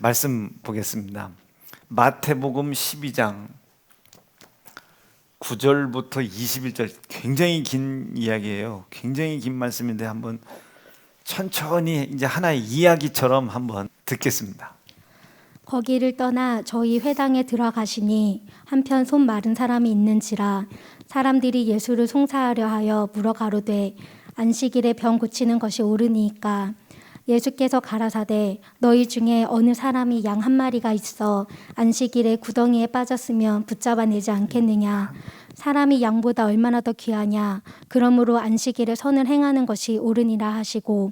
말씀 보겠습니다. 마태복음 12장 9절부터 21절, 굉장히 긴 이야기예요. 굉장히 긴 말씀인데 한번 천천히 이제 하나의 이야기처럼 한번 듣겠습니다. 거기를 떠나 저희 회당에 들어가시니 한편 손 마른 사람이 있는지라 사람들이 예수를 송사하려 하여 물어 가로되 안식일에 병 고치는 것이 옳으니까. 예수께서 가라사대 너희 중에 어느 사람이 양 한 마리가 있어 안식일에 구덩이에 빠졌으면 붙잡아내지 않겠느냐. 사람이 양보다 얼마나 더 귀하냐. 그러므로 안식일에 선을 행하는 것이 옳으니라 하시고,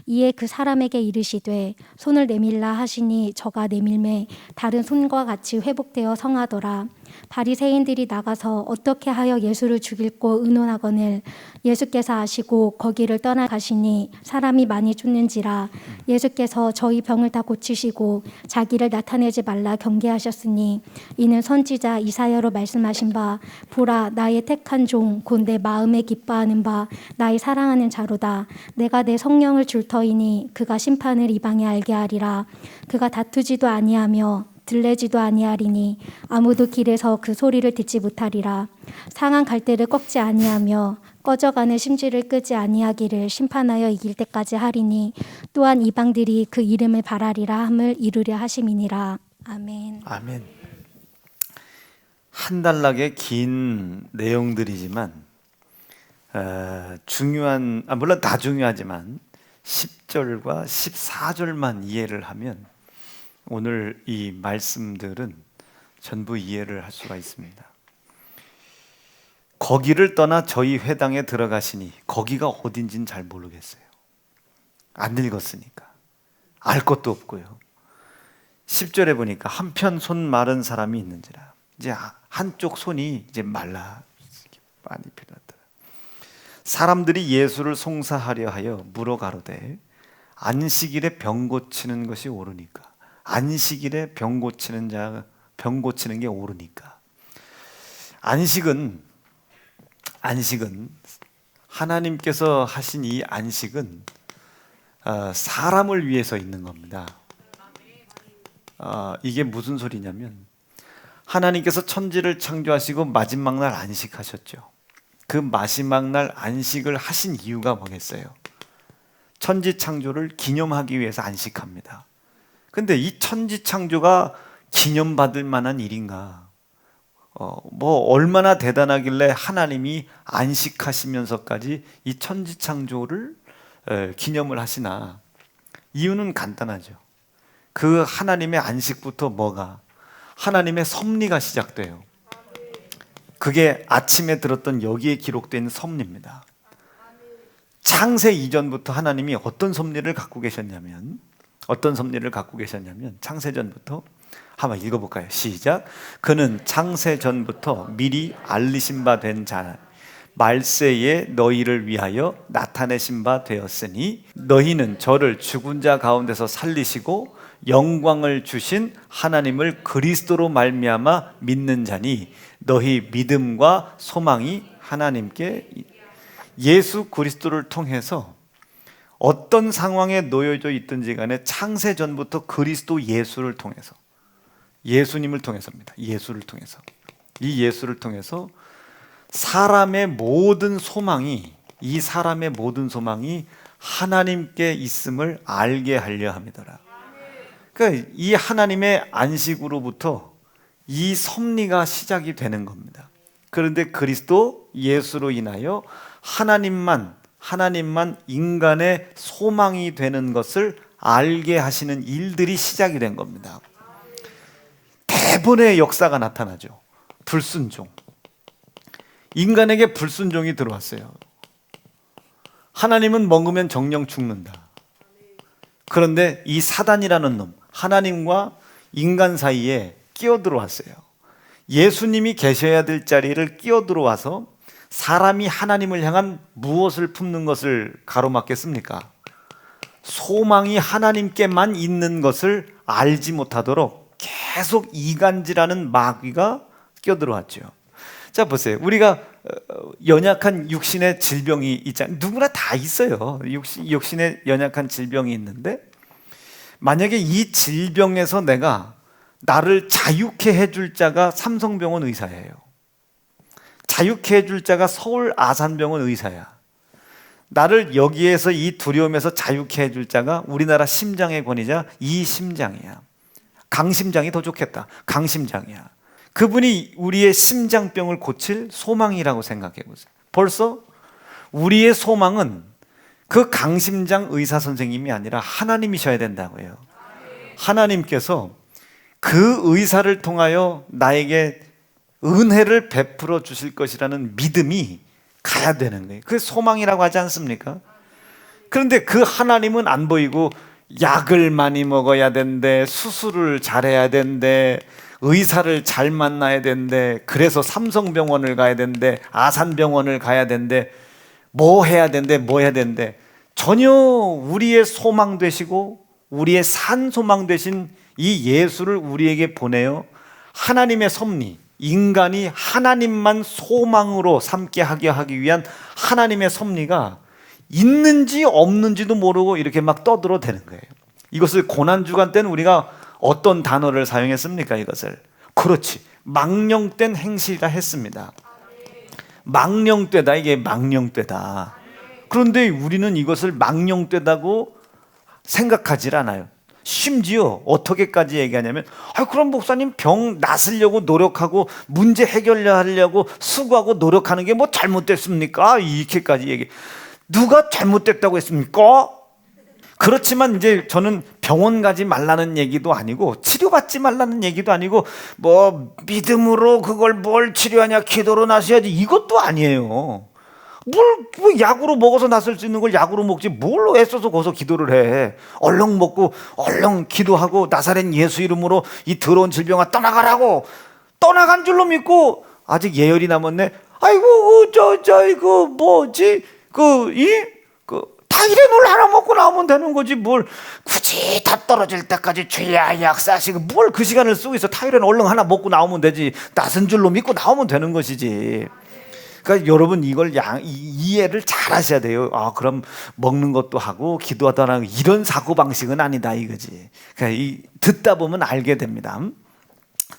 이에 그 사람에게 이르시되 손을 내밀라 하시니 저가 내밀매 다른 손과 같이 회복되어 성하더라. 바리새인들이 나가서 어떻게 하여 예수를 죽일고 의논하거늘 예수께서 아시고 거기를 떠나가시니 사람이 많이 쫓는지라. 예수께서 저희 병을 다 고치시고 자기를 나타내지 말라 경계하셨으니, 이는 선지자 이사야로 말씀하신 바 보라 나의 택한 종 곧 내 마음에 기뻐하는 바 나의 사랑하는 자로다. 내가 내 성령을 줄 터이니 그가 심판을 이방에 알게 하리라. 그가 다투지도 아니하며 들레지도 아니하리니 아무도 길에서 그 소리를 듣지 못하리라. 상한 갈대를 꺾지 아니하며 꺼져가는 심지를 끄지 아니하기를 심판하여 이길 때까지 하리니 또한 이방들이 그 이름을 바라리라 함을 이루려 하심이니라. 아멘. 아멘. 한 단락의 긴 내용들이지만 물론 다 중요하지만 10절과 14절만 이해를 하면 오늘 이 말씀들은 전부 이해를 할 수가 있습니다. 거기를 떠나 저희 회당에 들어가시니, 거기가 어딘지는 잘 모르겠어요. 안 읽었으니까 알 것도 없고요. 10절에 보니까 한편 손 마른 사람이 있는지라. 이제 한쪽 손이 이제 말라 많이 필요하더라. 사람들이 예수를 송사하려 하여 물어 가로되 안식일에 병 고치는 것이 옳으니까. 안식일에 병 고치는 게 옳으니까. 안식은 하나님께서 하신 이 안식은 사람을 위해서 있는 겁니다. 이게 무슨 소리냐면, 하나님께서 천지를 창조하시고 마지막 날 안식하셨죠. 그 마지막 날 안식을 하신 이유가 뭐겠어요? 천지 창조를 기념하기 위해서 안식합니다. 근데 이 천지 창조가 기념받을 만한 일인가? 얼마나 대단하길래 하나님이 안식하시면서까지 이 천지 창조를 기념을 하시나? 이유는 간단하죠. 그 하나님의 안식부터 뭐가? 하나님의 섭리가 시작돼요. 그게 아침에 들었던 여기에 기록된 섭리입니다. 창세 이전부터 하나님이 어떤 섭리를 갖고 계셨냐면 창세전부터 한번 읽어볼까요? 시작. 그는 창세전부터 미리 알리신 바 된 자 말세에 너희를 위하여 나타내신 바 되었으니, 너희는 저를 죽은 자 가운데서 살리시고 영광을 주신 하나님을 그리스도로 말미암아 믿는 자니, 너희 믿음과 소망이 하나님께. 예수 그리스도를 통해서 어떤 상황에 놓여져 있든지 간에 창세전부터 그리스도 예수를 통해서, 예수님을 통해서입니다. 예수를 통해서, 이 예수를 통해서 사람의 모든 소망이 하나님께 있음을 알게 하려 함이더라. 그러니까 이 하나님의 안식으로부터 이 섭리가 시작이 되는 겁니다. 그런데 그리스도 예수로 인하여 하나님만 인간의 소망이 되는 것을 알게 하시는 일들이 시작이 된 겁니다. 대본의 역사가 나타나죠. 불순종. 인간에게 불순종이 들어왔어요. 하나님은 먹으면 정령 죽는다. 그런데 이 사단이라는 놈, 하나님과 인간 사이에 끼어들어왔어요. 예수님이 계셔야 될 자리를 끼어들어와서 사람이 하나님을 향한 무엇을 품는 것을 가로막겠습니까? 소망이 하나님께만 있는 것을 알지 못하도록 계속 이간질하는 마귀가 끼어들어왔죠. 자, 보세요. 우리가 연약한 육신의 질병이 있잖아요. 누구나 다 있어요. 육신에 연약한 질병이 있는데, 만약에 이 질병에서 나를 자유케 해줄 자가 삼성병원 의사예요. 자유케 해줄 자가 서울 아산병원 의사야. 나를 여기에서 이 두려움에서 자유케 해줄 자가 우리나라 심장의 권위자 이심장이야. 강심장이 더 좋겠다. 강심장이야. 그분이 우리의 심장병을 고칠 소망이라고 생각해 보세요. 벌써 우리의 소망은 그 강심장 의사 선생님이 아니라 하나님이셔야 된다고요. 하나님께서 그 의사를 통하여 나에게 은혜를 베풀어 주실 것이라는 믿음이 가야 되는 거예요. 그게 소망이라고 하지 않습니까? 그런데 그 하나님은 안 보이고 약을 많이 먹어야 된대, 수술을 잘해야 된대, 의사를 잘 만나야 된대, 그래서 삼성병원을 가야 된대, 아산병원을 가야 된대, 뭐 해야 된대, 뭐 해야 된대. 전혀 우리의 소망 되시고 우리의 산 소망 되신 이 예수를 우리에게 보내요 하나님의 섭리, 인간이 하나님만 소망으로 삼게 하기 위한 하나님의 섭리가 있는지 없는지도 모르고 이렇게 막 떠들어대는 거예요. 이것을 고난주간 때는 우리가 어떤 단어를 사용했습니까? 이것을 그렇지, 망령된 행실이라 했습니다. 망령되다, 이게 망령되다. 그런데 우리는 이것을 망령되다고 생각하지 않아요. 심지어 어떻게까지 얘기하냐면, 그럼 목사님 병 낫으려고 노력하고 문제 해결하려고 수고하고 노력하는 게 뭐 잘못됐습니까? 이렇게까지 얘기. 누가 잘못됐다고 했습니까? 그렇지만 이제 저는 병원 가지 말라는 얘기도 아니고 치료받지 말라는 얘기도 아니고 뭐 믿음으로 그걸 뭘 치료하냐, 기도로 나서야지, 이것도 아니에요. 뭐 약으로 먹어서 낫을 수 있는 걸 약으로 먹지 뭘 애써서 거기서 기도를 해. 얼른 먹고 얼른 기도하고 나사렛 예수 이름으로 이 더러운 질병아 떠나가라고 떠나간 줄로 믿고, 아직 예열이 남았네. 아이고 그 뭐지 타이레놀 하나 먹고 나오면 되는 거지, 뭘 굳이 다 떨어질 때까지 죄야 약 사시고 뭘 그 시간을 쓰고 있어. 타이레놀 얼른 하나 먹고 나오면 되지. 낫은 줄로 믿고 나오면 되는 것이지. 그러니까 여러분 이걸 이해를 잘 하셔야 돼요. 그럼 먹는 것도 하고 기도하다 하고 이런 사고방식은 아니다 이거지. 그러니까 듣다 보면 알게 됩니다.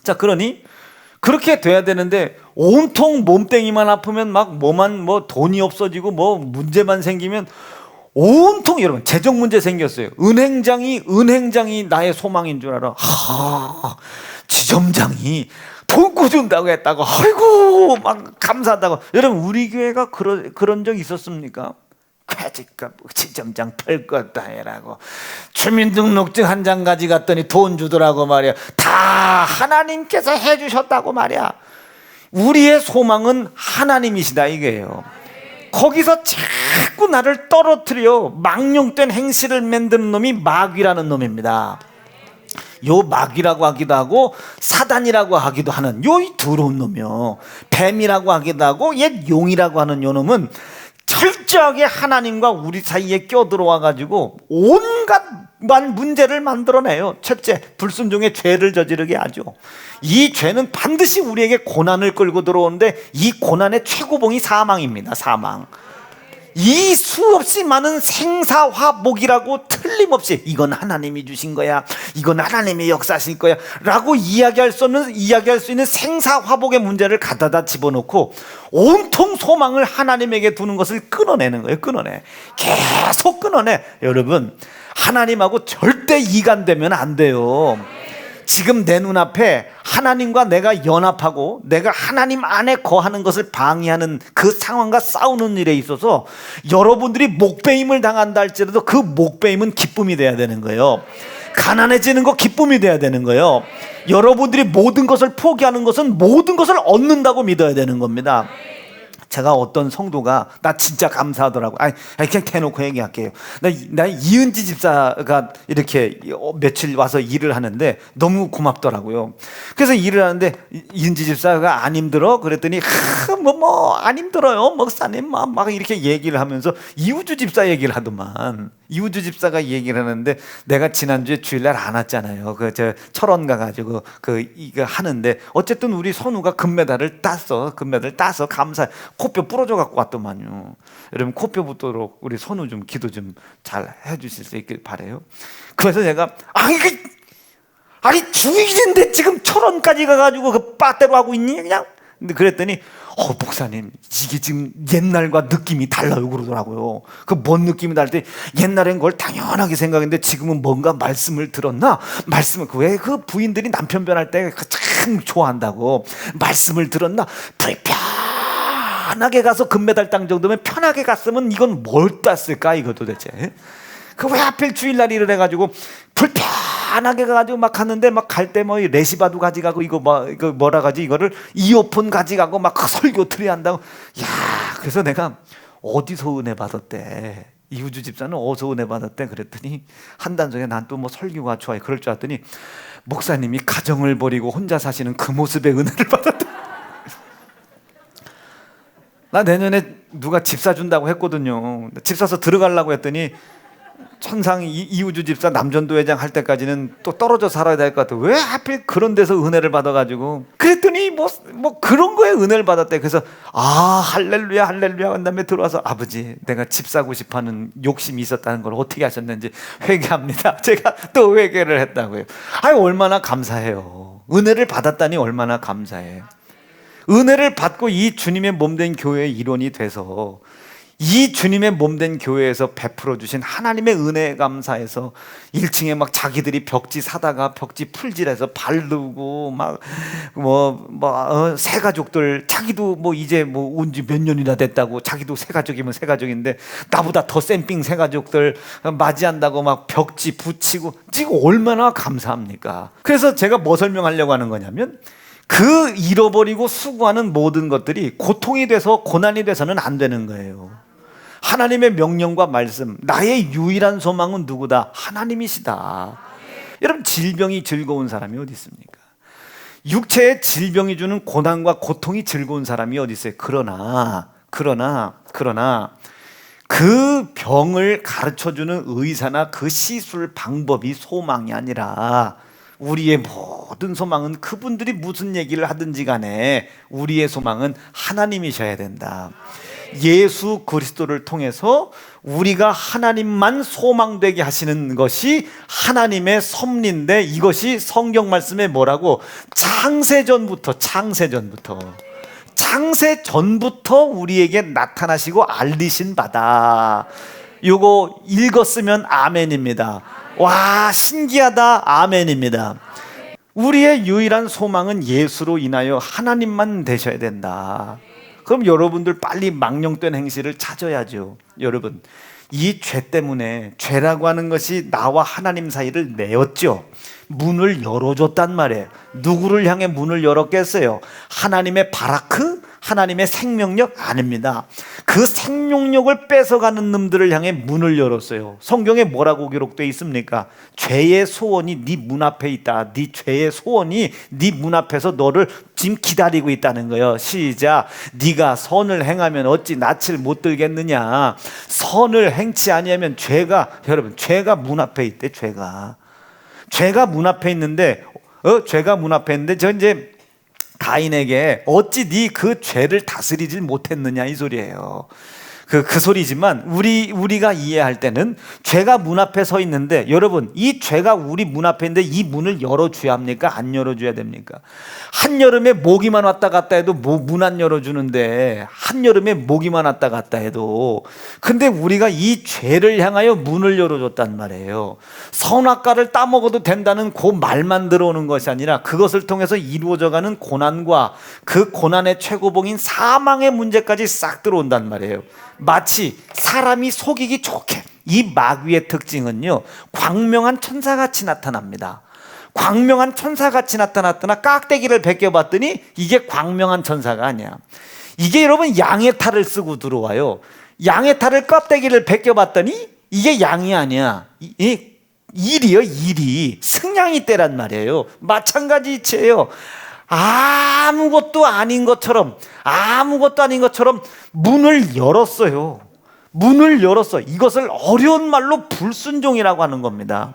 자, 그러니 그렇게 돼야 되는데 온통 몸뚱이만 아프면 막 뭐만 뭐 돈이 없어지고 뭐 문제만 생기면 온통, 여러분 재정 문제 생겼어요. 은행장이 나의 소망인 줄 알아. 지점장이 돈 꾸준다고 했다고, 아이고 막 감사하다고. 여러분 우리 교회가 그런 적 있었습니까? 그러니까 지점장 팔 것다 해라고, 주민등록증 한 장 가져갔더니 돈 주더라고 말이야. 다 하나님께서 해주셨다고 말이야. 우리의 소망은 하나님이시다 이게요. 거기서 자꾸 나를 떨어뜨려 망령된 행실을 만드는 놈이 마귀라는 놈입니다. 요 마귀라고 하기도 하고 사단이라고 하기도 하는 요 더러운 놈이요, 뱀이라고 하기도 하고 옛 용이라고 하는 요 놈은 철저하게 하나님과 우리 사이에 껴들어와 가지고 온갖 문제를 만들어내요. 첫째, 불순종의 죄를 저지르게 하죠. 이 죄는 반드시 우리에게 고난을 끌고 들어오는데 이 고난의 최고봉이 사망입니다. 사망. 이 수없이 많은 생사화복이라고 틀림없이 이건 하나님이 주신 거야, 이건 하나님의 역사실 거야 라고 이야기할 수 있는 생사화복의 문제를 갖다다 집어넣고 온통 소망을 하나님에게 두는 것을 끊어내는 거예요. 계속 끊어내. 여러분, 하나님하고 절대 이간되면 안 돼요. 지금 내 눈앞에 하나님과 내가 연합하고 내가 하나님 안에 거하는 것을 방해하는 그 상황과 싸우는 일에 있어서 여러분들이 목배임을 당한다 할지라도 그 목배임은 기쁨이 돼야 되는 거예요. 가난해지는 거 기쁨이 돼야 되는 거예요. 여러분들이 모든 것을 포기하는 것은 모든 것을 얻는다고 믿어야 되는 겁니다. 제가 어떤 성도가 나 진짜 감사하더라고. 그냥 대놓고 얘기할게요. 나 이은지 집사가 이렇게 며칠 와서 일을 하는데 너무 고맙더라고요. 그래서 일을 하는데 이은지 집사가 안 힘들어? 그랬더니 안 힘들어요 목사님 막 이렇게 얘기를 하면서 이우주 집사 얘기를 하더만. 이우주 집사가 이 얘기를 하는데, 내가 지난주에 주일날 안 왔잖아요. 저 철원 가가지고 이거 하는데, 어쨌든 우리 선우가 금메달을 따서 감사, 코뼈 부러져 갖고 왔더만요. 여러분, 코뼈 붙도록 우리 선우 좀 기도 좀 잘 해주실 수 있길 바래요. 그래서 제가 아니 주일인데 지금 철원까지 가가지고 그 빠대로 하고 있니 그냥? 근데 그랬더니 목사님, 이게 지금 옛날과 느낌이 달라요 그러더라고요. 그 뭔 느낌이 다를 때, 옛날엔 그걸 당연하게 생각했는데 지금은 뭔가 말씀을 들었나? 왜 그 부인들이 남편 변할 때 참 좋아한다고, 말씀을 들었나? 불편하게 가서 금메달 땅 정도면 편하게 갔으면 이건 뭘 땄을까 이거 도대체? 그 왜 하필 주일날 일을 해가지고 불편하게 가가지고 막 갔는데, 막 갈 때 뭐 레시바도 가져가고 이거 뭐라 가지, 이거를 이어폰 가져가고 막 설교 드려야 한다고. 야, 그래서 내가 어디서 은혜 받았대? 이우주 집사는 어디서 은혜 받았대? 그랬더니 한 달 전에 난 또 뭐 설교가 좋아해 그럴 줄 알았더니, 목사님이 가정을 버리고 혼자 사시는 그 모습에 은혜를 받았다. 나 내년에 누가 집 사준다고 했거든요. 집 사서 들어가려고 했더니 천상 이우주 집사 남전도 회장 할 때까지는 또 떨어져 살아야 될 것 같아. 왜 하필 그런 데서 은혜를 받아가지고. 그랬더니 뭐 그런 거에 은혜를 받았대. 그래서 할렐루야 한 다음에 들어와서, 아버지, 내가 집 사고 싶어하는 욕심이 있었다는 걸 어떻게 하셨는지 회개합니다. 제가 또 회개를 했다고요. 얼마나 감사해요. 은혜를 받았다니 얼마나 감사해. 은혜를 받고 이 주님의 몸된 교회의 일원이 돼서, 이 주님의 몸된 교회에서 베풀어 주신 하나님의 은혜에 감사해서 1층에 막 자기들이 벽지 사다가 벽지 풀질해서 바르고 막 새 가족들, 자기도 이제 온 지 몇 년이나 됐다고, 자기도 새 가족이면 새 가족인데 나보다 더 쌤삥 새 가족들 맞이한다고 막 벽지 붙이고, 지금 얼마나 감사합니까? 그래서 제가 뭐 설명하려고 하는 거냐면, 그 잃어버리고 수고하는 모든 것들이 고통이 돼서 고난이 돼서는 안 되는 거예요. 하나님의 명령과 말씀, 나의 유일한 소망은 누구다? 하나님이시다. 여러분, 질병이 즐거운 사람이 어디 있습니까? 육체의 질병이 주는 고난과 고통이 즐거운 사람이 어디 있어요? 그러나 그 병을 가르쳐주는 의사나 그 시술 방법이 소망이 아니라, 우리의 모든 소망은, 그분들이 무슨 얘기를 하든지 간에 우리의 소망은 하나님이셔야 된다. 예수 그리스도를 통해서 우리가 하나님만 소망되게 하시는 것이 하나님의 섭리인데, 이것이 성경 말씀에 뭐라고? 창세전부터 우리에게 나타나시고 알리신 바다. 요거 읽었으면 아멘입니다. 와, 신기하다, 아멘입니다. 우리의 유일한 소망은 예수로 인하여 하나님만 되셔야 된다. 그럼 여러분들 빨리 망령된 행실을 찾아야죠. 여러분, 이 죄 때문에, 죄라고 하는 것이 나와 하나님 사이를 내었죠. 문을 열어줬단 말이에요. 누구를 향해 문을 열었겠어요? 하나님의 바라크? 하나님의 생명력? 아닙니다. 그 생명력을 뺏어가는 놈들을 향해 문을 열었어요. 성경에 뭐라고 기록되어 있습니까? 죄의 소원이 네 문 앞에 있다. 네 죄의 소원이 네 문 앞에서 너를 지금 기다리고 있다는 거예요. 시작. 네가 선을 행하면 어찌 낯을 못 들겠느냐. 선을 행치 아니하면 죄가 문 앞에 있대. 죄가 문 앞에 있는데, 저 이제 가인에게 어찌 네 그 죄를 다스리질 못했느냐 이 소리예요. 그 소리지만 우리가 이해할 때는 죄가 문 앞에 서 있는데, 여러분, 이 죄가 우리 문 앞에 있는데 이 문을 열어줘야 합니까? 안 열어줘야 됩니까? 한여름에 모기만 왔다 갔다 해도 문 안 열어주는데, 한여름에 모기만 왔다 갔다 해도. 근데 우리가 이 죄를 향하여 문을 열어줬단 말이에요. 선악과를 따먹어도 된다는 그 말만 들어오는 것이 아니라, 그것을 통해서 이루어져가는 고난과 그 고난의 최고봉인 사망의 문제까지 싹 들어온단 말이에요. 마치 사람이 속이기 좋게, 이 마귀의 특징은요, 광명한 천사같이 나타납니다. 광명한 천사같이 나타났더나 깍대기를 벗겨봤더니 이게 광명한 천사가 아니야. 이게 여러분 양의 탈을 쓰고 들어와요. 양의 탈을 껍데기를 벗겨봤더니 이게 양이 아니야. 일이 승냥이 떼란 말이에요. 마찬가지 이치예요. 아무것도 아닌 것처럼 문을 열었어요. 문을 열었어. 이것을 어려운 말로 불순종이라고 하는 겁니다.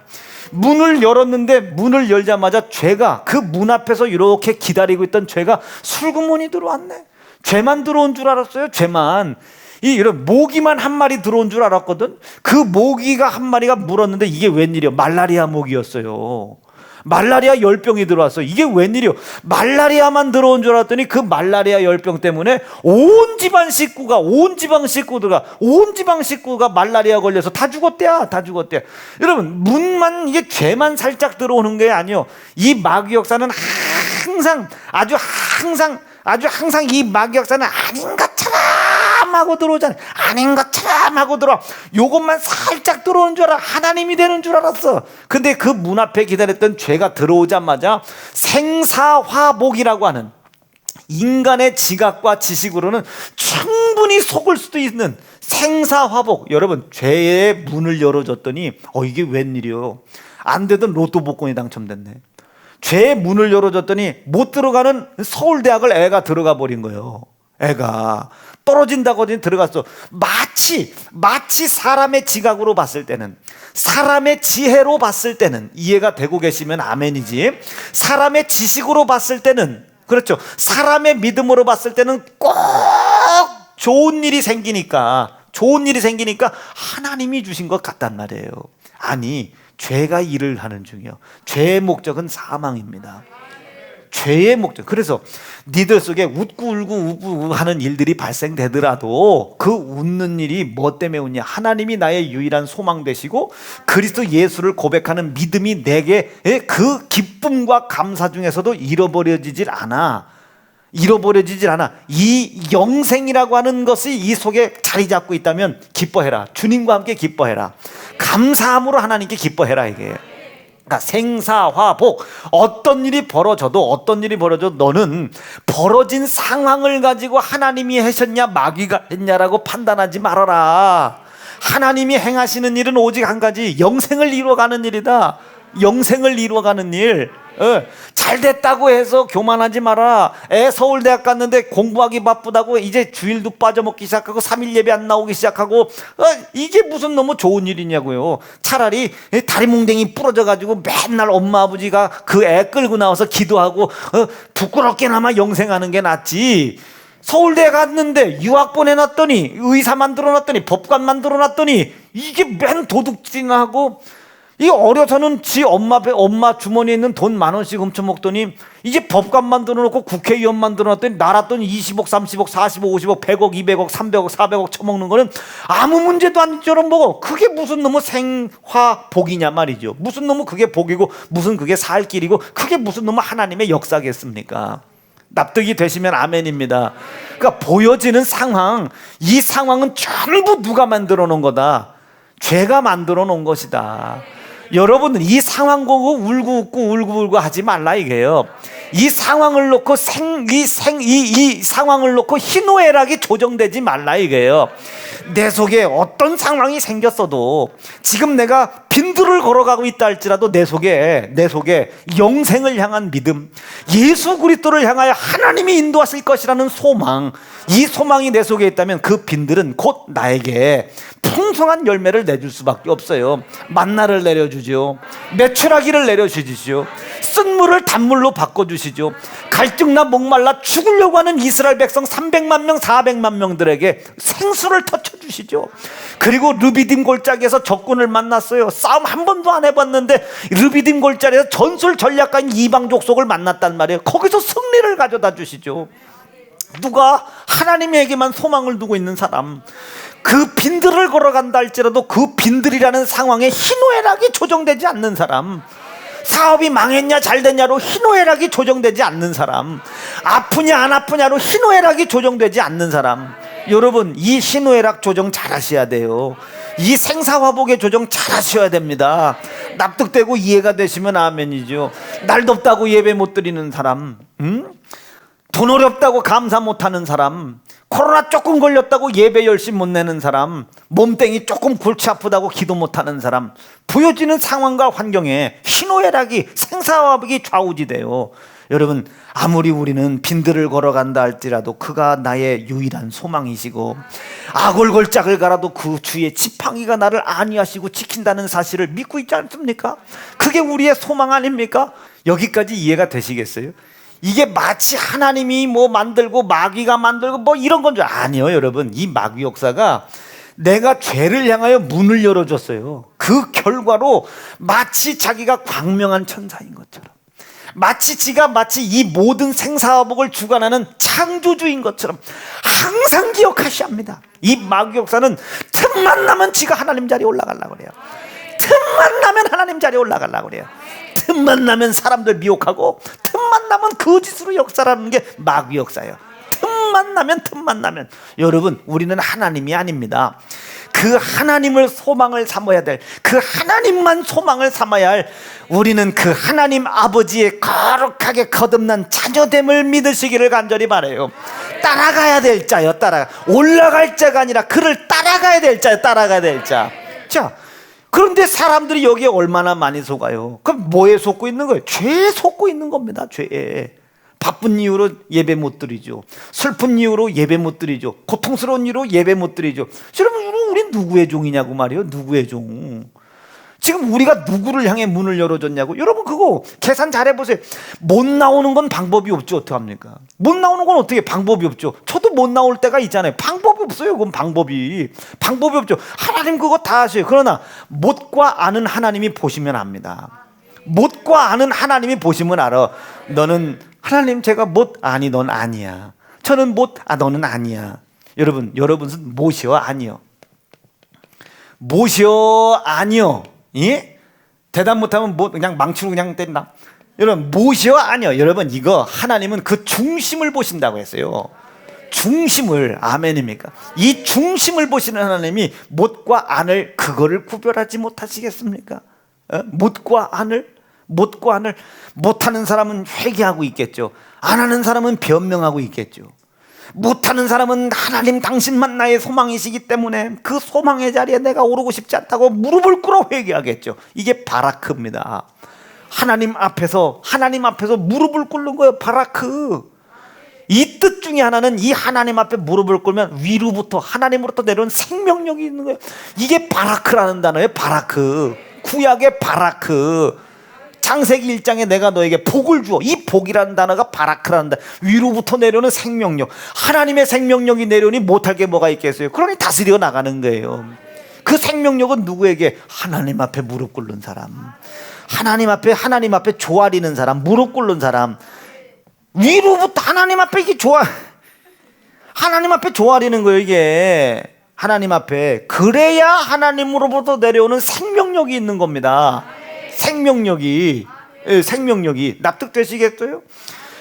문을 열었는데 문을 열자마자 죄가 그 문 앞에서 이렇게 기다리고 있던 죄가 술구문이 들어왔네. 죄만 들어온 줄 알았어요. 죄만. 이런 모기만 한 마리 들어온 줄 알았거든. 그 모기가 한 마리가 물었는데 이게 웬일이야? 말라리아 모기였어요. 말라리아 열병이 들어왔어. 이게 웬일이요? 말라리아만 들어온 줄 알았더니 그 말라리아 열병 때문에 온 지방 식구가 말라리아 걸려서 다 죽었대야. 여러분, 문만 이게 죄만 살짝 들어오는 게 아니요. 이 마귀 역사는 항상 이 마귀 역사는 아닌 것처럼 하고 들어오잖아요. 아닌 것처럼 하고 들어와. 요것만 살짝 들어오는 줄 알아. 하나님이 되는 줄 알았어. 근데 그 문 앞에 기다렸던 죄가 들어오자마자 생사화복이라고 하는 인간의 지각과 지식으로는 충분히 속을 수도 있는 생사화복. 여러분, 죄의 문을 열어줬더니 이게 웬일이요? 안 되던 로또 복권이 당첨됐네. 죄의 문을 열어줬더니 못 들어가는 서울대학을 애가 들어가 버린 거예요. 애가 떨어진다고 들어갔어. 마치 사람의 지각으로 봤을 때는, 사람의 지혜로 봤을 때는, 이해가 되고 계시면 아멘이지. 사람의 지식으로 봤을 때는, 그렇죠, 사람의 믿음으로 봤을 때는 꼭 좋은 일이 생기니까 하나님이 주신 것 같단 말이에요. 아니, 죄가 일을 하는 중이요. 죄의 목적은 사망입니다. 죄의 목적. 그래서 니들 속에 웃고 울고 하는 일들이 발생되더라도 그 웃는 일이 뭐 때문에 웃냐? 하나님이 나의 유일한 소망 되시고 그리스도 예수를 고백하는 믿음이 내게 그 기쁨과 감사 중에서도 잃어버려지질 않아. 이 영생이라고 하는 것이 이 속에 자리 잡고 있다면 기뻐해라. 주님과 함께 기뻐해라. 감사함으로 하나님께 기뻐해라. 이게 그러니까 생사화복. 어떤 일이 벌어져도 너는 벌어진 상황을 가지고 하나님이 하셨냐 마귀가 했냐라고 판단하지 말아라. 하나님이 행하시는 일은 오직 한 가지, 영생을 이루어가는 일이다. 영생을 이루어가는 일. 잘 됐다고 해서 교만하지 마라. 애 서울대학 갔는데 공부하기 바쁘다고 이제 주일도 빠져먹기 시작하고 3일 예배 안 나오기 시작하고 이게 무슨 너무 좋은 일이냐고요. 차라리 다리몽댕이 부러져가지고 맨날 엄마 아버지가 그 애 끌고 나와서 기도하고 부끄럽게나마 영생하는 게 낫지. 서울대 갔는데 유학 보내놨더니 의사 만들어놨더니 법관 만들어놨더니 이게 맨 도둑질이나 하고, 이 어려서는 지 엄마 주머니에 있는 돈 10,000원씩 훔쳐먹더니 이제 법관 만들어놓고 국회의원 만들어놨더니 나라 돈 20억 30억 40억 50억 100억 200억 300억 400억 처먹는 거는 아무 문제도 아니처럼 보고, 그게 무슨 너무 생화복이냐 말이죠. 무슨 너무 그게 복이고 무슨 그게 살 길이고 그게 무슨 너무 하나님의 역사겠습니까? 납득이 되시면 아멘입니다. 그러니까 보여지는 상황, 이 상황은 전부 누가 만들어 놓은 거다? 죄가 만들어 놓은 것이다. 여러분은 이 상황 보고 울고 웃고 하지 말라 이게요. 이 상황을 놓고 이 상황을 놓고 희노애락이 조정되지 말라 이게요. 내 속에 어떤 상황이 생겼어도 지금 내가 빈들을 걸어가고 있다 할지라도 내 속에 영생을 향한 믿음, 예수 그리스도를 향하여 하나님이 인도하실 것이라는 소망, 이 소망이 내 속에 있다면 그 빈들은 곧 나에게 풍성한 열매를 내줄 수밖에 없어요. 만나를 내려주죠. 메추라기를 내려주시죠. 쓴 물을 단물로 바꿔주시죠. 갈증나 목말라 죽으려고 하는 이스라엘 백성 300만 명 400만 명들에게 생수를 터쳐주시죠. 그리고 르비딤 골짜기에서 적군을 만났어요. 싸움 한 번도 안 해봤는데 르비딤 골짜기에서 전술 전략가인 이방 족속을 만났단 말이에요. 거기서 승리를 가져다 주시죠. 누가 하나님에게만 소망을 두고 있는 사람, 그 빈들을 걸어간다 할지라도 그 빈들이라는 상황에 희노애락이 조정되지 않는 사람, 사업이 망했냐 잘 됐냐로 희노애락이 조정되지 않는 사람, 아프냐 안 아프냐로 희노애락이 조정되지 않는 사람, 여러분 이 희노애락 조정 잘 하셔야 돼요. 이 생사화복의 조정 잘 하셔야 됩니다. 납득되고 이해가 되시면 아멘이죠. 날 덥다고 예배 못 드리는 사람, 돈 어렵다고 감사 못하는 사람, 코로나 조금 걸렸다고 예배 열심히 못 내는 사람, 몸땡이 조금 골치 아프다고 기도 못하는 사람, 보여지는 상황과 환경에 희노애락이 생사화복이 좌우지돼요. 여러분, 아무리 우리는 빈들을 걸어간다 할지라도 그가 나의 유일한 소망이시고, 아골골짝을 갈아도 그 주의 지팡이가 나를 안위하시고 지킨다는 사실을 믿고 있지 않습니까? 그게 우리의 소망 아닙니까? 여기까지 이해가 되시겠어요? 이게 마치 하나님이 뭐 만들고 마귀가 만들고 뭐 이런 건 줄 아니에요. 여러분, 이 마귀 역사가 내가 죄를 향하여 문을 열어줬어요. 그 결과로 마치 자기가 광명한 천사인 것처럼, 마치 지가 마치 이 모든 생사화복을 주관하는 창조주인 것처럼 항상 기억하셔야 합니다. 이 마귀 역사는 틈만 나면 지가 하나님 자리에 올라가려고 그래요. 틈만 나면 하나님 자리에 올라가려고 그래요. 틈만 나면 사람들 미혹하고, 틈만 나면 거짓으로 역사라는 게 마귀 역사예요. 틈만 나면 여러분, 우리는 하나님이 아닙니다. 그 하나님을 소망을 삼아야 될, 그 하나님만 소망을 삼아야 할 우리는 그 하나님 아버지의 거룩하게 거듭난 자녀됨을 믿으시기를 간절히 바라요. 따라가야 될 자요. 올라갈 자가 아니라 그를 따라가야 될 자요. 따라가야 될 자. 자, 그런데 사람들이 여기에 얼마나 많이 속아요. 그럼 뭐에 속고 있는 거예요? 죄에 속고 있는 겁니다. 죄에. 바쁜 이유로 예배 못 드리죠. 슬픈 이유로 예배 못 드리죠. 고통스러운 이유로 예배 못 드리죠. 여러분, 우린 누구의 종이냐고 말이에요. 누구의 종. 지금 우리가 누구를 향해 문을 열어줬냐고. 여러분, 그거 계산 잘해보세요. 못 나오는 건 방법이 없죠. 어떡합니까? 못 나오는 건 어떻게 방법이 없죠. 저도 못 나올 때가 있잖아요. 방법이 없어요. 그건 방법이 없죠. 하나님 그거 다 하셔요. 그러나 못과 아는 하나님이 보시면 압니다. 못과 아는 하나님이 보시면 알아. 너는, 하나님 제가 못, 아니 넌 아니야. 저는 못, 너는 아니야. 여러분은 못이요 아니요? 못이요 아니요? 예? 대답 못하면 못, 그냥 망치로 그냥 때린다. 여러분, 못이요 아니요? 여러분, 이거 하나님은 그 중심을 보신다고 했어요. 중심을. 아멘입니까? 이 중심을 보시는 하나님이 못과 안을, 그거를 구별하지 못하시겠습니까? 못과 안을 못하는 사람은 회개하고 있겠죠. 안 하는 사람은 변명하고 있겠죠. 못하는 사람은 하나님 당신만 나의 소망이시기 때문에 그 소망의 자리에 내가 오르고 싶지 않다고 무릎을 꿇어 회개하겠죠. 이게 바라크입니다. 하나님 앞에서 무릎을 꿇는 거예요. 바라크. 이 뜻 중에 하나는, 이 하나님 앞에 무릎을 꿇으면 위로부터, 하나님으로부터 내려온 생명력이 있는 거예요. 이게 바라크라는 단어예요. 바라크. 구약의 바라크. 창세기 1장에 내가 너에게 복을 주어. 이 복이라는 단어가 바라크라는 단어. 위로부터 내려오는 생명력. 하나님의 생명력이 내려오니 못할 게 뭐가 있겠어요? 그러니 다스려 나가는 거예요. 그 생명력은 누구에게? 하나님 앞에 무릎 꿇는 사람, 하나님 앞에 조아리는 사람, 무릎 꿇는 사람. 위로부터 하나님 앞에 이게 하나님 앞에 조아리는 거예요. 이게 하나님 앞에. 그래야 하나님으로부터 내려오는 생명력이 있는 겁니다. 생명력이 납득되시겠어요?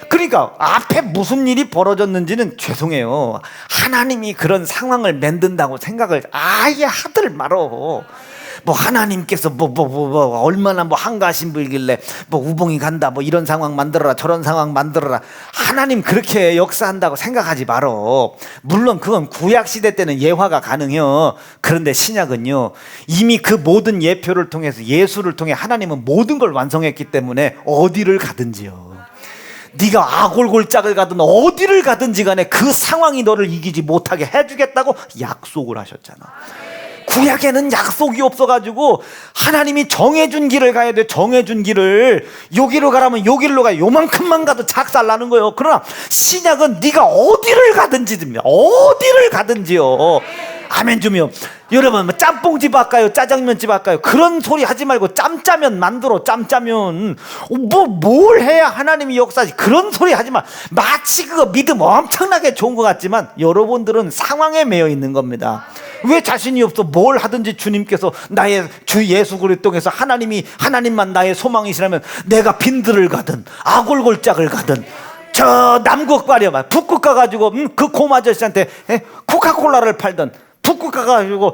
그러니까 앞에 무슨 일이 벌어졌는지는 죄송해요, 하나님이 그런 상황을 만든다고 생각을 아예 하들 말어. 뭐 하나님께서 얼마나 한가하신 분이길래 우봉이 간다 이런 상황 만들어라 저런 상황 만들어라. 하나님 그렇게 역사한다고 생각하지 말어. 물론 그건 구약시대 때는 예화가 가능해요. 그런데 신약은요, 이미 그 모든 예표를 통해서, 예수를 통해 하나님은 모든 걸 완성했기 때문에 어디를 가든지요, 네가 아골골짝을 가든 어디를 가든지 간에 그 상황이 너를 이기지 못하게 해주겠다고 약속을 하셨잖아. 구약에는 약속이 없어가지고 하나님이 정해준 길을 가야 돼. 정해준 길을, 여기로 가라면 여기로 가. 요만큼만 가도 작살나는 거예요. 그러나 신약은 네가 어디를 가든지 됩니다. 어디를 가든지요. 아멘 좀요. 여러분, 짬뽕집 할까요? 짜장면집 할까요? 그런 소리 하지 말고 짬짜면 만들어. 짬짜면 뭘 해야 하나님이 역사하지? 그런 소리 하지 마. 마치 그거 믿음 엄청나게 좋은 것 같지만 여러분들은 상황에 매여 있는 겁니다. 왜 자신이 없어? 뭘 하든지 주님께서, 나의 주 예수 그리스도 통해서 하나님만 나의 소망이시라면 내가 빈들을 가든 아골골짝을 가든 저 남극 가려봐, 북극 가가지고 그 곰 아저씨한테 코카콜라를 팔던, 북극 가가지고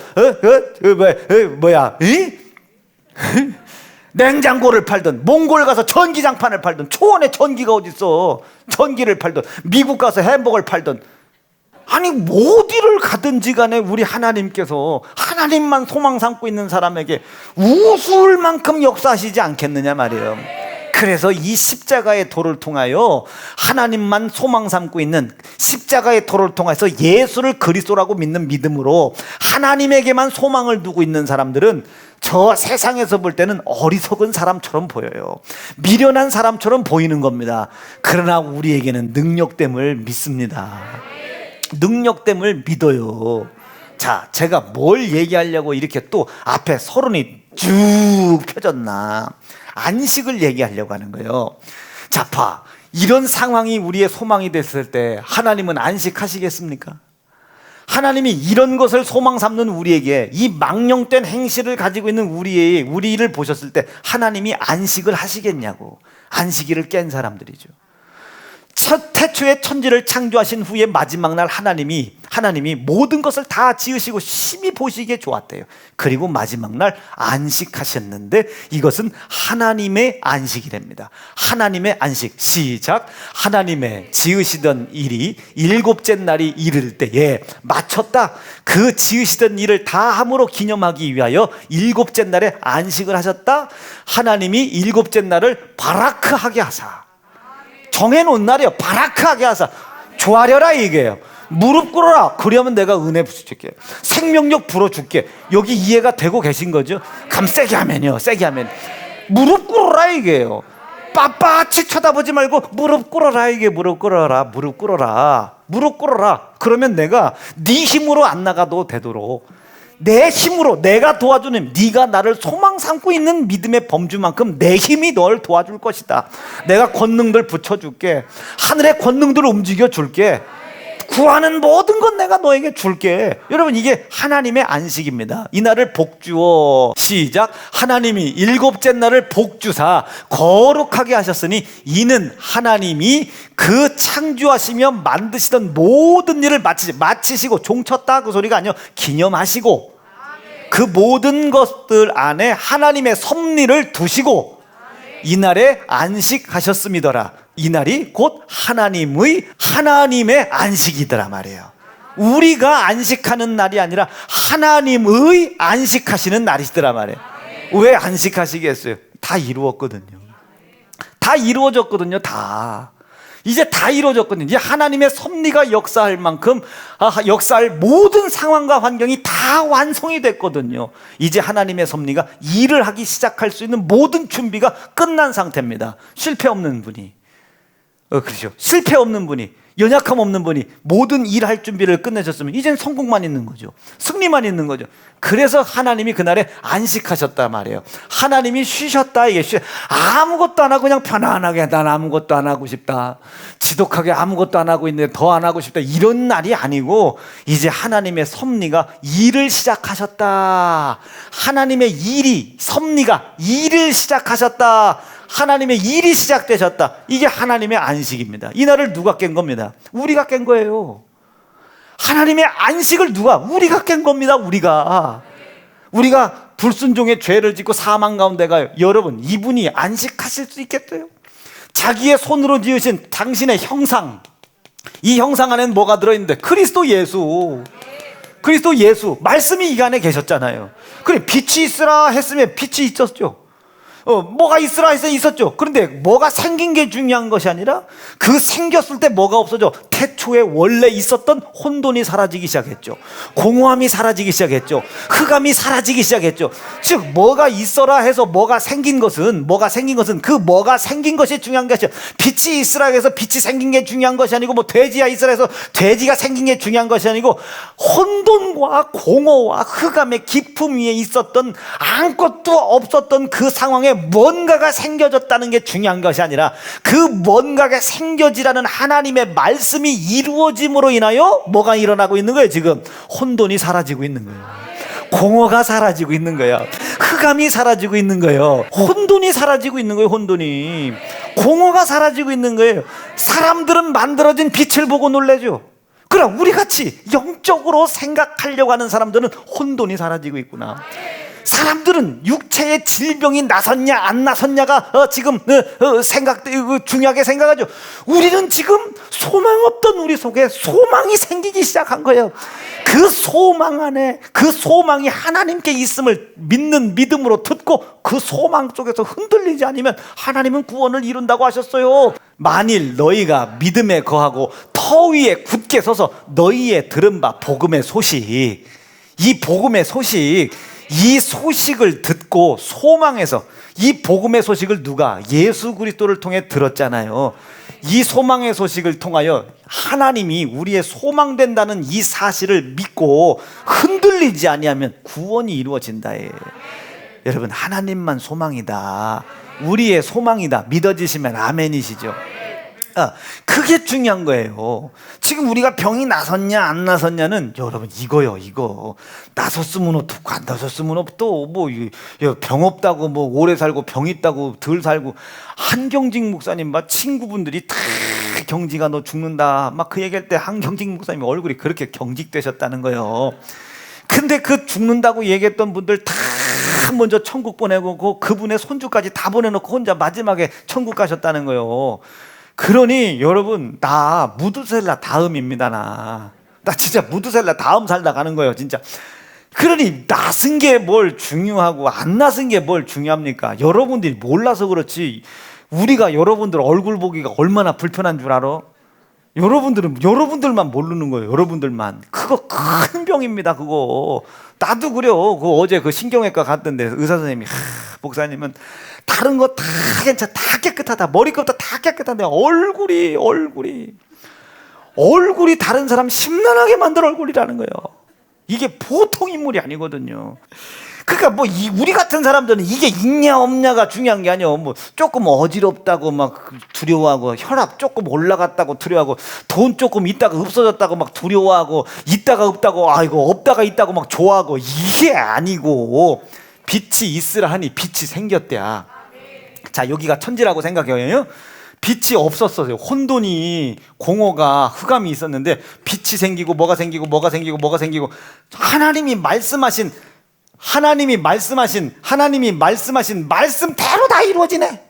냉장고를 팔던, 몽골 가서 전기장판을 팔던, 초원에 전기가 어딨어, 전기를 팔던, 미국 가서 햄버거를 팔던, 아니 어디를 가든지 간에 우리 하나님께서 하나님만 소망 삼고 있는 사람에게 웃을 만큼 역사하시지 않겠느냐 말이에요. 그래서 이 십자가의 도를 통하여 하나님만 소망 삼고 있는, 십자가의 도를 통해서 예수를 그리스도라고 믿는 믿음으로 하나님에게만 소망을 두고 있는 사람들은 저 세상에서 볼 때는 어리석은 사람처럼 보여요. 미련한 사람처럼 보이는 겁니다. 그러나 우리에게는 능력됨을 믿습니다. 능력됨을 믿어요. 자, 제가 뭘 얘기하려고 이렇게 또 앞에 서론이 쭉 펴졌나? 안식을 얘기하려고 하는 거예요. 자, 봐. 이런 상황이 우리의 소망이 됐을 때 하나님은 안식하시겠습니까? 하나님이 이런 것을 소망 삼는 우리에게, 이 망령된 행실을 가지고 있는 우리를 보셨을 때 하나님이 안식을 하시겠냐고. 안식일을 깬 사람들이죠. 태초에 천지를 창조하신 후에 마지막 날 하나님이 모든 것을 다 지으시고 심히 보시기에 좋았대요. 그리고 마지막 날 안식하셨는데 이것은 하나님의 안식이랍니다. 하나님의 안식. 시작. 하나님의 지으시던 일이 일곱째 날이 이를 때에 마쳤다. 그 지으시던 일을 다 함으로 기념하기 위하여 일곱째 날에 안식을 하셨다. 하나님이 일곱째 날을 바라크하게 하사, 정해놓은 날이에요. 바라크하게 하사. 조아려라 이게요. 무릎 꿇어라. 그러면 내가 은혜 부어줄게. 생명력 불어줄게. 여기 이해가 되고 계신 거죠? 감 세게 하면요. 세게 하면. 무릎 꿇어라 이게요. 빳빳이 쳐다보지 말고 무릎 꿇어라 이게. 무릎 꿇어라. 무릎 꿇어라. 무릎 꿇어라. 그러면 내가 네 힘으로 안 나가도 되도록 내 힘으로 내가 도와주는, 네가 나를 소망 삼고 있는 믿음의 범주만큼 내 힘이 널 도와줄 것이다. 내가 권능들 붙여줄게. 하늘의 권능들을 움직여줄게. 구하는 모든 건 내가 너에게 줄게. 여러분, 이게 하나님의 안식입니다. 이 날을 복주어. 시작. 하나님이 일곱째 날을 복주사 거룩하게 하셨으니 이는 하나님이 그 창조하시며 만드시던 모든 일을 마치시고, 종쳤다 그 소리가 아니요, 기념하시고 그 모든 것들 안에 하나님의 섭리를 두시고 이날에 안식하셨음이더라. 이 날이 곧 하나님의 안식이더라 말이에요. 우리가 안식하는 날이 아니라 하나님의 안식하시는 날이시더라 말이에요. 왜 안식하시겠어요? 다 이루었거든요. 다 이루어졌거든요. 다 이제 다 이루어졌거든요. 이제 하나님의 섭리가 역사할 만큼 역사할 모든 상황과 환경이 다 완성이 됐거든요. 이제 하나님의 섭리가 일을 하기 시작할 수 있는 모든 준비가 끝난 상태입니다. 실패 없는 분이, 그렇죠. 실패 없는 분이, 연약함 없는 분이 모든 일할 준비를 끝내셨으면 이젠 성공만 있는 거죠. 승리만 있는 거죠. 그래서 하나님이 그날에 안식하셨단 말이에요. 하나님이 쉬셨다. 이게 아무것도 안 하고 그냥 편안하게 난 아무것도 안 하고 싶다, 지독하게 아무것도 안 하고 있는데 더 안 하고 싶다, 이런 날이 아니고 이제 하나님의 섭리가 일을 시작하셨다. 하나님의 일이, 섭리가 일을 시작하셨다. 하나님의 일이 시작되셨다. 이게 하나님의 안식입니다. 이 날을 누가 깬 겁니다? 우리가 깬 거예요. 하나님의 안식을 우리가 깬 겁니다. 우리가 불순종의 죄를 짓고 사망 가운데 가요. 여러분, 이분이 안식하실 수 있겠어요? 자기의 손으로 지으신 당신의 형상, 이 형상 안에는 뭐가 들어있는데? 그리스도 예수. 말씀이 이 안에 계셨잖아요. 그래, 빛이 있으라 했으면 빛이 있었죠. 뭐가 있으라 해서 있었죠. 그런데 뭐가 생긴 게 중요한 것이 아니라 그 생겼을 때 뭐가 없어져? 태초에 원래 있었던 혼돈이 사라지기 시작했죠. 공허함이 사라지기 시작했죠. 흑암이 사라지기 시작했죠. 즉 뭐가 있어라 해서 뭐가 생긴 것은 그 뭐가 생긴 것이 중요한 것이죠. 빛이 있으라 해서 빛이 생긴 게 중요한 것이 아니고, 뭐 돼지가 있으라 해서 돼지가 생긴 게 중요한 것이 아니고, 혼돈과 공허와 흑암의 깊음 위에 있었던 아무것도 없었던 그 상황에 뭔가가 생겨졌다는 게 중요한 것이 아니라 그 뭔가가 생겨지라는 하나님의 말씀이 이루어짐으로 인하여 뭐가 일어나고 있는 거예요? 지금 혼돈이 사라지고 있는 거예요. 공허가 사라지고 있는 거예요. 흑암이 사라지고 있는 거예요. 혼돈이 사라지고 있는 거예요. 혼돈이, 공허가 사라지고 있는 거예요. 사람들은 만들어진 빛을 보고 놀라죠. 그럼 우리같이 영적으로 생각하려고 하는 사람들은 혼돈이 사라지고 있구나. 사람들은 육체의 질병이 나섰냐 안 나섰냐가 지금 중요하게 생각하죠. 우리는 지금 소망 없던 우리 속에 소망이 생기기 시작한 거예요. 그 그 소망 안에, 그 소망이 하나님께 있음을 믿는 믿음으로 듣고 그 소망 속에서 흔들리지 않으면 하나님은 구원을 이룬다고 하셨어요. 만일 너희가 믿음에 거하고 터 위에 굳게 서서 너희의 들은 바 복음의 소식, 이 복음의 소식, 이 소식을 듣고 소망해서, 이 복음의 소식을 누가? 예수 그리스도를 통해 들었잖아요. 이 소망의 소식을 통하여 하나님이 우리의 소망된다는 이 사실을 믿고 흔들리지 아니하면 구원이 이루어진다. 여러분, 하나님만 소망이다, 우리의 소망이다 믿어지시면 아멘이시죠. 그게 중요한 거예요. 지금 우리가 병이 나섰냐 안 나섰냐는 여러분 이거요, 이거. 나섰으면 어떻고 안 나섰으면 없도, 뭐 병 없다고 뭐 오래 살고 병 있다고 덜 살고. 한경직 목사님 막 친구분들이 다 경직아 너 죽는다 막 그 얘기할 때 한경직 목사님 얼굴이 그렇게 경직되셨다는 거예요. 근데 그 죽는다고 얘기했던 분들 다 먼저 천국 보내고 그분의 손주까지 다 보내놓고 혼자 마지막에 천국 가셨다는 거예요. 그러니 여러분, 나 무드셀라 다음입니다. 나 진짜 무드셀라 다음 살다 가는 거예요, 진짜. 그러니 나선 게 뭘 중요하고 안 나선 게 뭘 중요합니까? 여러분들이 몰라서 그렇지 우리가 여러분들 얼굴 보기가 얼마나 불편한 줄 알아? 여러분들만 모르는 거예요. 여러분들만. 그거 큰 병입니다, 그거. 나도 그래요. 어제 그 신경외과 갔던데 의사 선생님이, 목사님은 다른 거 다 괜찮아, 다 깨끗하다, 머리부터 다 깨끗한데 얼굴이 다른 사람 심란하게 만들 얼굴이라는 거예요. 이게 보통 인물이 아니거든요. 그러니까 뭐 우리 같은 사람들은 이게 있냐 없냐가 중요한 게 아니에요. 뭐 조금 어지럽다고 막 두려워하고, 혈압 조금 올라갔다고 두려워하고, 돈 조금 있다가 없어졌다고 막 두려워하고, 있다가 없다고 아이고 없다가 있다고 막 좋아하고, 이게 아니고 빛이 있으라 하니 빛이 생겼대야. 자, 여기가 천지라고 생각해요. 빛이 없었어요. 혼돈이, 공허가, 흑암이 있었는데 빛이 생기고 뭐가 생기고 하나님이 말씀하신 말씀대로 다 이루어지네.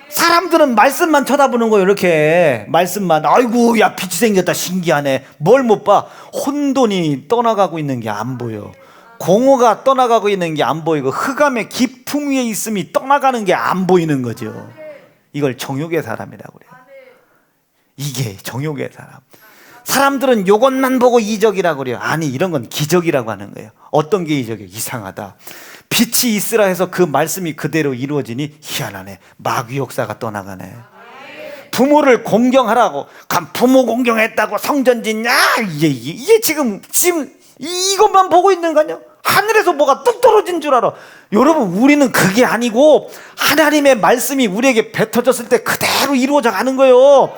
사람들은 말씀만 쳐다보는 거예요. 이렇게 말씀만. 아이고 야 빛이 생겼다 신기하네. 뭘 못 봐? 혼돈이 떠나가고 있는 게 안 보여. 공허가 떠나가고 있는 게 안 보이고, 흑암의 깊음 위에 있음이 떠나가는 게 안 보이는 거죠. 이걸 정욕의 사람이라고 그래요. 이게 정욕의 사람. 사람들은 요것만 보고 이적이라고 그래요. 아니, 이런 건 기적이라고 하는 거예요. 어떤 게 이적이에요? 이상하다. 빛이 있으라 해서 그 말씀이 그대로 이루어지니 희한하네. 마귀 역사가 떠나가네. 부모를 공경하라고, 부모 공경했다고 성전 짓냐? 이게 지금 이것만 보고 있는 거 아니야? 하늘에서 뭐가 뚝 떨어진 줄 알아. 여러분, 우리는 그게 아니고 하나님의 말씀이 우리에게 뱉어졌을 때 그대로 이루어져 가는 거예요.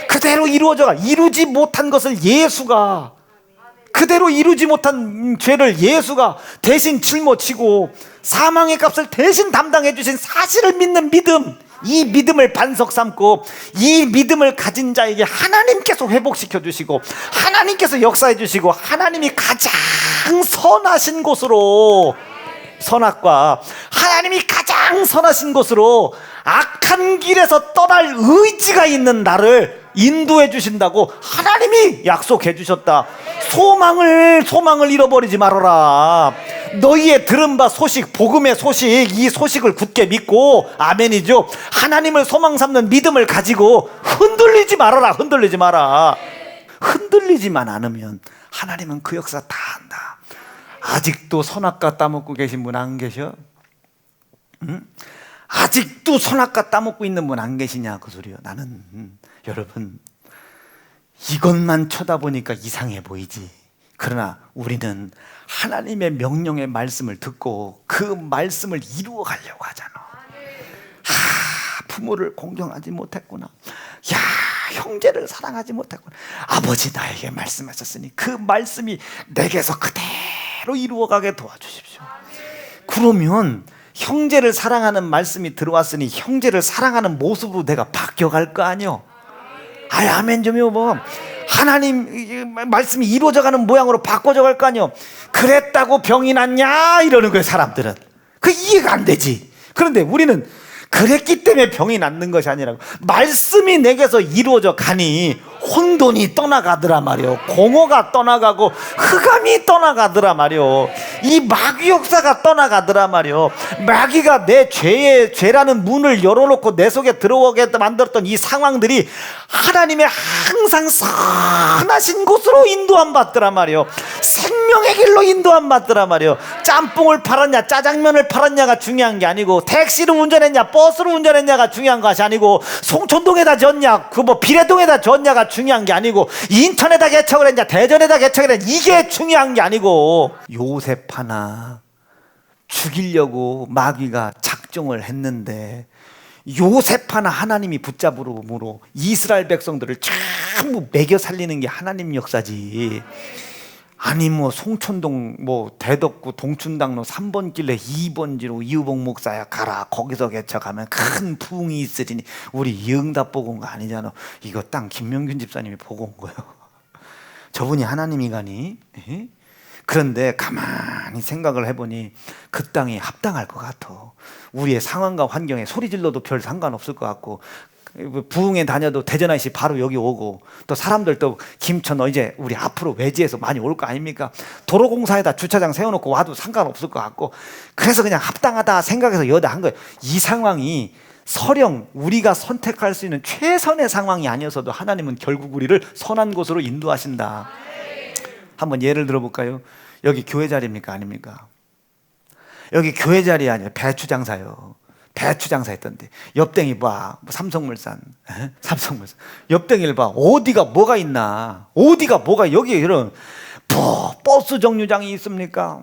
그대로 이루어져 가. 이루지 못한 것을 예수가, 그대로 이루지 못한 죄를 예수가 대신 짊어지고 사망의 값을 대신 담당해 주신 사실을 믿는 믿음, 이 믿음을 반석 삼고 이 믿음을 가진 자에게 하나님께서 회복시켜 주시고, 하나님께서 역사해 주시고, 하나님이 가장 선하신 곳으로, 선악과 하나님이 가장 선하신 곳으로 악한 길에서 떠날 의지가 있는 나를 인도해 주신다고 하나님이 약속해 주셨다. 소망을 잃어버리지 말아라. 너희의 들은 바 소식, 복음의 소식, 이 소식을 굳게 믿고, 아멘이죠, 하나님을 소망 삼는 믿음을 가지고 흔들리지 말아라. 흔들리지 마라. 흔들리지만 않으면 하나님은 그 역사 다 한다. 아직도 선악과 따먹고 계신 분 안 계셔? 응? 아직도 선악과 따먹고 있는 분 안 계시냐, 그 소리요. 나는 여러분, 이것만 쳐다보니까 이상해 보이지. 그러나 우리는 하나님의 명령의 말씀을 듣고 그 말씀을 이루어 가려고 하잖아. 부모를 공경하지 못했구나. 야, 형제를 사랑하지 못했구나. 아버지 나에게 말씀하셨으니 그 말씀이 내게서 그대로 이루어가게 도와주십시오. 그러면 형제를 사랑하는 말씀이 들어왔으니 형제를 사랑하는 모습으로 내가 바뀌어갈 거 아니요. 아멘 좀 여보. 하나님 말씀이 이루어져가는 모양으로 바꿔져 갈 거 아니요. 그랬다고 병이 낫냐 이러는 거예요. 사람들은 그 이해가 안 되지. 그런데 우리는 그랬기 때문에 병이 낫는 것이 아니라고, 말씀이 내게서 이루어져 가니 혼돈이 떠나가더라 말이요. 공허가 떠나가고 흑암이 떠나가더라 말이요. 이 마귀 역사가 떠나가더라 말이요. 마귀가 내 죄라는 문을 열어놓고 내 속에 들어오게 만들었던 이 상황들이 하나님의 항상 선하신 곳으로 인도함 받더라 말이요. 생명의 길로 인도함 받더라 말이요. 짬뽕을 팔았냐 짜장면을 팔았냐가 중요한 게 아니고, 택시를 운전했냐 버스를 운전했냐가 중요한 것이 아니고, 송촌동에다 졌냐 그 뭐 비례동에다 졌냐가 중요한 게 아니고, 인천에다 개척을 했냐 대전에다 개척을 했냐 이게 중요한 게 아니고, 요셉 하나 죽이려고 마귀가 작정을 했는데 요셉 하나 하나님이 붙잡으므로 이스라엘 백성들을 전부 매겨 살리는 게 하나님 역사지. 아니 뭐 송촌동 뭐 대덕구 동춘당로 3번 길래 2번지로 이우복 목사야 가라 거기서 개척하면 큰 부흥이 있으리니 우리 이응답 보고 온 거 아니잖아. 이거 땅 김명균 집사님이 보고 온 거예요. 저분이 하나님이가니? 에? 그런데 가만히 생각을 해보니 그 땅이 합당할 것 같아. 우리의 상황과 환경에 소리 질러도 별 상관없을 것 같고, 부흥에 다녀도 대전 아이씨 바로 여기 오고, 또 사람들 또 김천 이제 우리 앞으로 외지에서 많이 올 거 아닙니까? 도로공사에다 주차장 세워놓고 와도 상관없을 것 같고, 그래서 그냥 합당하다 생각해서 여다 한 거예요. 이 상황이 설령 우리가 선택할 수 있는 최선의 상황이 아니어서도 하나님은 결국 우리를 선한 곳으로 인도하신다. 한번 예를 들어볼까요? 여기 교회 자리입니까 아닙니까? 여기 교회 자리 아니에요. 배추 장사요. 배추 장사했던데 옆댕이 봐. 삼성물산. 삼성물산. 옆댕이를 봐. 어디가 뭐가 있나? 어디가 뭐가 여기 이런 버스 정류장이 있습니까?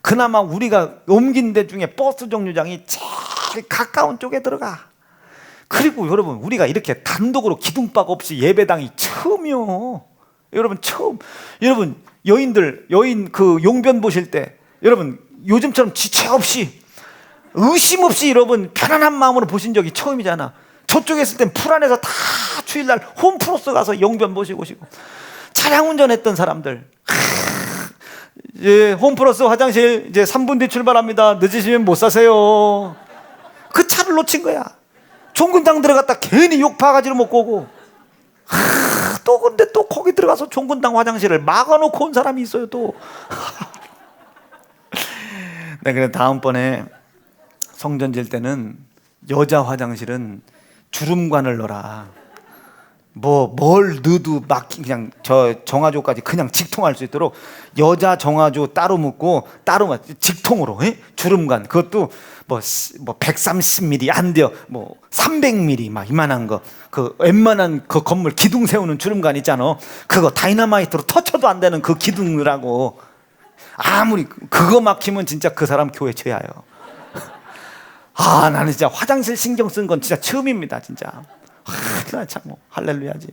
그나마 우리가 옮긴 데 중에 버스 정류장이 제일 가까운 쪽에 들어가. 그리고 여러분 우리가 이렇게 단독으로 기둥박 없이 예배당이 처음이요. 여러분 처음. 여러분 여인 그 용변 보실 때 여러분 요즘처럼 지체 없이 의심 없이 여러분 편안한 마음으로 보신 적이 처음이잖아. 저쪽에 있을 땐 불안해서 다 주일날 홈플러스 가서 용변 보시고 오시고, 차량 운전했던 사람들 이제 홈플러스 화장실 이제 3분 뒤 출발합니다. 늦으시면 못 사세요. 그 차를 놓친 거야. 종근당 들어갔다 괜히 욕 바가지로 먹고 오고, 또 근데 또 거기 들어가서 종근당 화장실을 막아놓고 온 사람이 있어요 또. 네, 그래 다음번에 성전 질 때는 여자 화장실은 주름관을 넣어라. 뭘 넣어도 막 그냥 저 정화조까지 그냥 직통할 수 있도록 여자 정화조 따로 묶고 따로 직통으로 주름관. 그것도 뭐 130mm 안 돼요. 뭐 300mm 막 이만한 거. 그 웬만한 그 건물 기둥 세우는 주름관 있잖아. 그거 다이너마이트로 터쳐도 안 되는 그 기둥이라고. 아무리 그거 막히면 진짜 그 사람 교회 쳐야요. 나는 진짜 화장실 신경 쓴 건 진짜 처음입니다 진짜. 참 할렐루야지.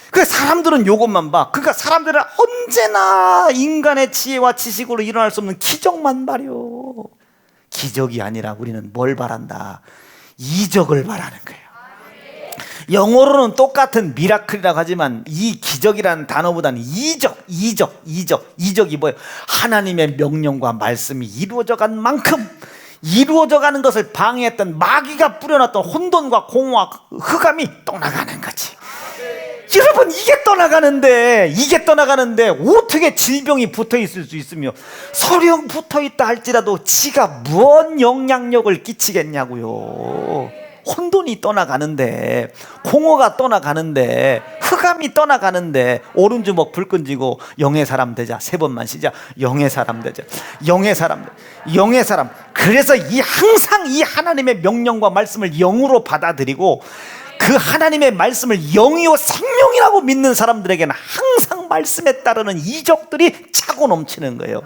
그 사람들은 요것만 봐. 그러니까 사람들은 언제나 인간의 지혜와 지식으로 일어날 수 없는 기적만 바려. 기적이 아니라 우리는 뭘 바란다? 이적을 바라는 거예요. 영어로는 똑같은 미라클이라고 하지만 이 기적이라는 단어보다는 이적이 뭐예요? 하나님의 명령과 말씀이 이루어져 간 만큼 이루어져 가는 것을 방해했던 마귀가 뿌려놨던 혼돈과 공허와 흑암이 떠나가는 거지. 여러분 이게 떠나가는데 어떻게 질병이 붙어 있을 수 있으며 설령 붙어 있다 할지라도 지가 무언 영향력을 끼치겠냐고요. 혼돈이 떠나가는데, 공허가 떠나가는데, 흑암이 떠나가는데, 오른주먹 불 끈지고 영의 사람 되자. 3번만 시작. 영의 사람 되자. 영의 사람. 그래서 항상 이 하나님의 명령과 말씀을 영으로 받아들이고 그 하나님의 말씀을 영이요 생명이라고 믿는 사람들에게는 항상 말씀에 따르는 이적들이 차고 넘치는 거예요.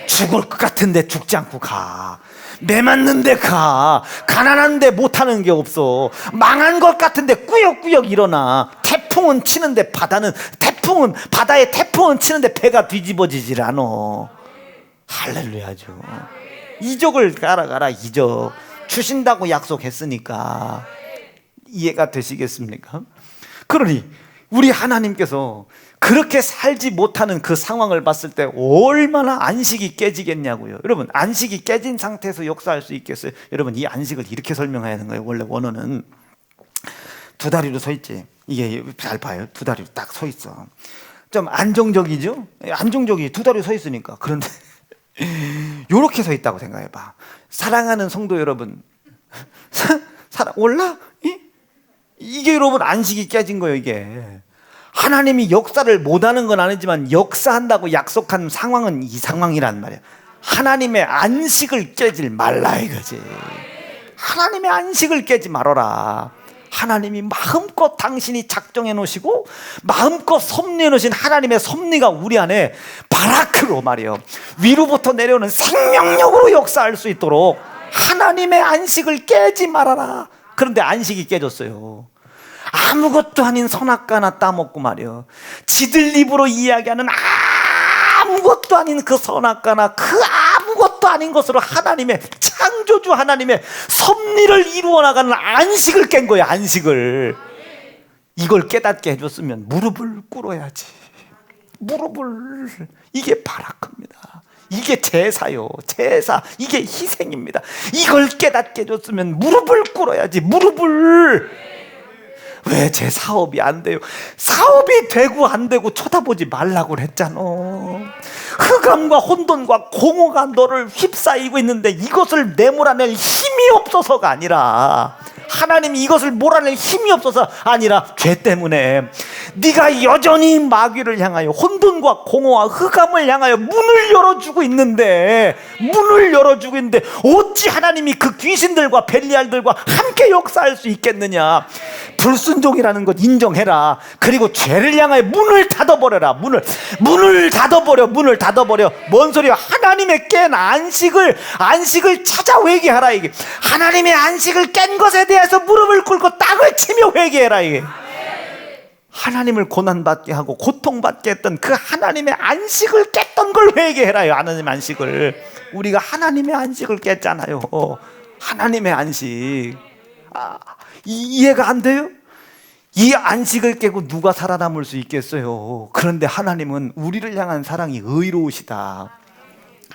죽을 것 같은데 죽지 않고 가. 매 맞는데 가. 가난한데 못하는 게 없어. 망한 것 같은데 꾸역꾸역 일어나. 태풍은 치는데 바다에 태풍은 치는데 배가 뒤집어지질 않아. 할렐루야죠. 이적을 가라 이적 주신다고 약속했으니까. 이해가 되시겠습니까? 그러니 우리 하나님께서 그렇게 살지 못하는 그 상황을 봤을 때 얼마나 안식이 깨지겠냐고요. 여러분 안식이 깨진 상태에서 역사할 수 있겠어요? 여러분 이 안식을 이렇게 설명해야 하는 거예요. 원래 원어는 두 다리로 서 있지. 이게 잘 봐요. 두 다리로 딱 서 있어. 좀 안정적이죠? 안정적이 두 다리로 서 있으니까. 그런데 요렇게 서 있다고 생각해봐. 사랑하는 성도 여러분, 사랑 올라? 이게 여러분 안식이 깨진 거예요. 이게 하나님이 역사를 못하는 건 아니지만 역사한다고 약속한 상황은 이 상황이란 말이야. 하나님의 안식을 깨질 말라 이거지. 하나님의 안식을 깨지 말아라. 하나님이 마음껏 당신이 작정해 놓으시고 마음껏 섭리해 놓으신 하나님의 섭리가 우리 안에 바라크로 말이요, 위로부터 내려오는 생명력으로 역사할 수 있도록 하나님의 안식을 깨지 말아라. 그런데 안식이 깨졌어요. 아무것도 아닌 선악과 하나 따먹고 말이요, 지들 입으로 이야기하는 아무것도 아닌 그 선악과 하나, 그 아무것도 아닌 것으로 하나님의 창조주 하나님의 섭리를 이루어 나가는 안식을 깬 거예요. 안식을. 이걸 깨닫게 해줬으면 무릎을 꿇어야지. 무릎을. 이게 바라크입니다. 이게 제사요. 제사. 이게 희생입니다. 이걸 깨닫게 해줬으면 무릎을 꿇어야지. 무릎을. 왜 제 사업이 안 돼요? 사업이 되고 안 되고 쳐다보지 말라고 그랬잖아. 흑암과 혼돈과 공허가 너를 휩싸이고 있는데 이것을 내몰아낼 힘이 없어서가 아니라, 하나님이 이것을 몰아낼 힘이 없어서 아니라 죄 때문에 네가 여전히 마귀를 향하여 혼돈과 공허와 흑암을 향하여 문을 열어주고 있는데, 문을 열어주고 있는데 어찌 하나님이 그 귀신들과 벨리알들과 함께 역사할 수 있겠느냐. 불순종이라는 것 인정해라. 그리고 죄를 향하여 문을 닫아버려라. 문을 닫아버려. 문을 닫아버려. 뭔 소리야? 하나님의 깬 안식을 찾아 회개하라. 이게 하나님의 안식을 깬 것에 대해서 무릎을 꿇고 땅을 치며 회개해라. 이게 하나님을 고난받게 하고 고통받게 했던 그 하나님의 안식을 깼던 걸 회개해라요. 하나님의 안식을. 우리가 하나님의 안식을 깼잖아요. 하나님의 안식. 이해가 안 돼요? 이 안식을 깨고 누가 살아남을 수 있겠어요? 그런데 하나님은 우리를 향한 사랑이 의로우시다.